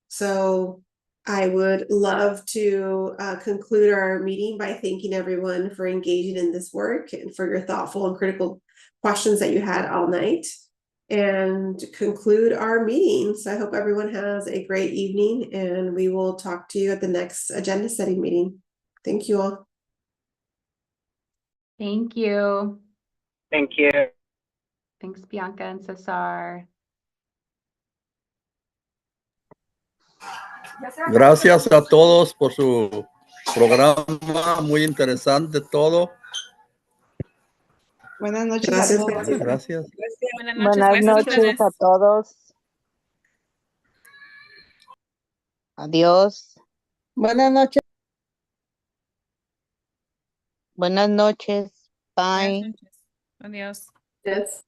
So I would love to conclude our meeting by thanking everyone for engaging in this work and for your thoughtful and critical questions that you had all night, and conclude our meeting. So I hope everyone has a great evening, and we will talk to you at the next agenda setting meeting. Thank you all. Thank you. Thank you. Thanks, Bianca and Cesar. Gracias a todos por su programa, muy interesante todo. Buenas noches Gracias, a todos. Gracias. Buenas noches a todos. Adiós. Buenas noches. Buenas noches. Bye. Adiós. Yes.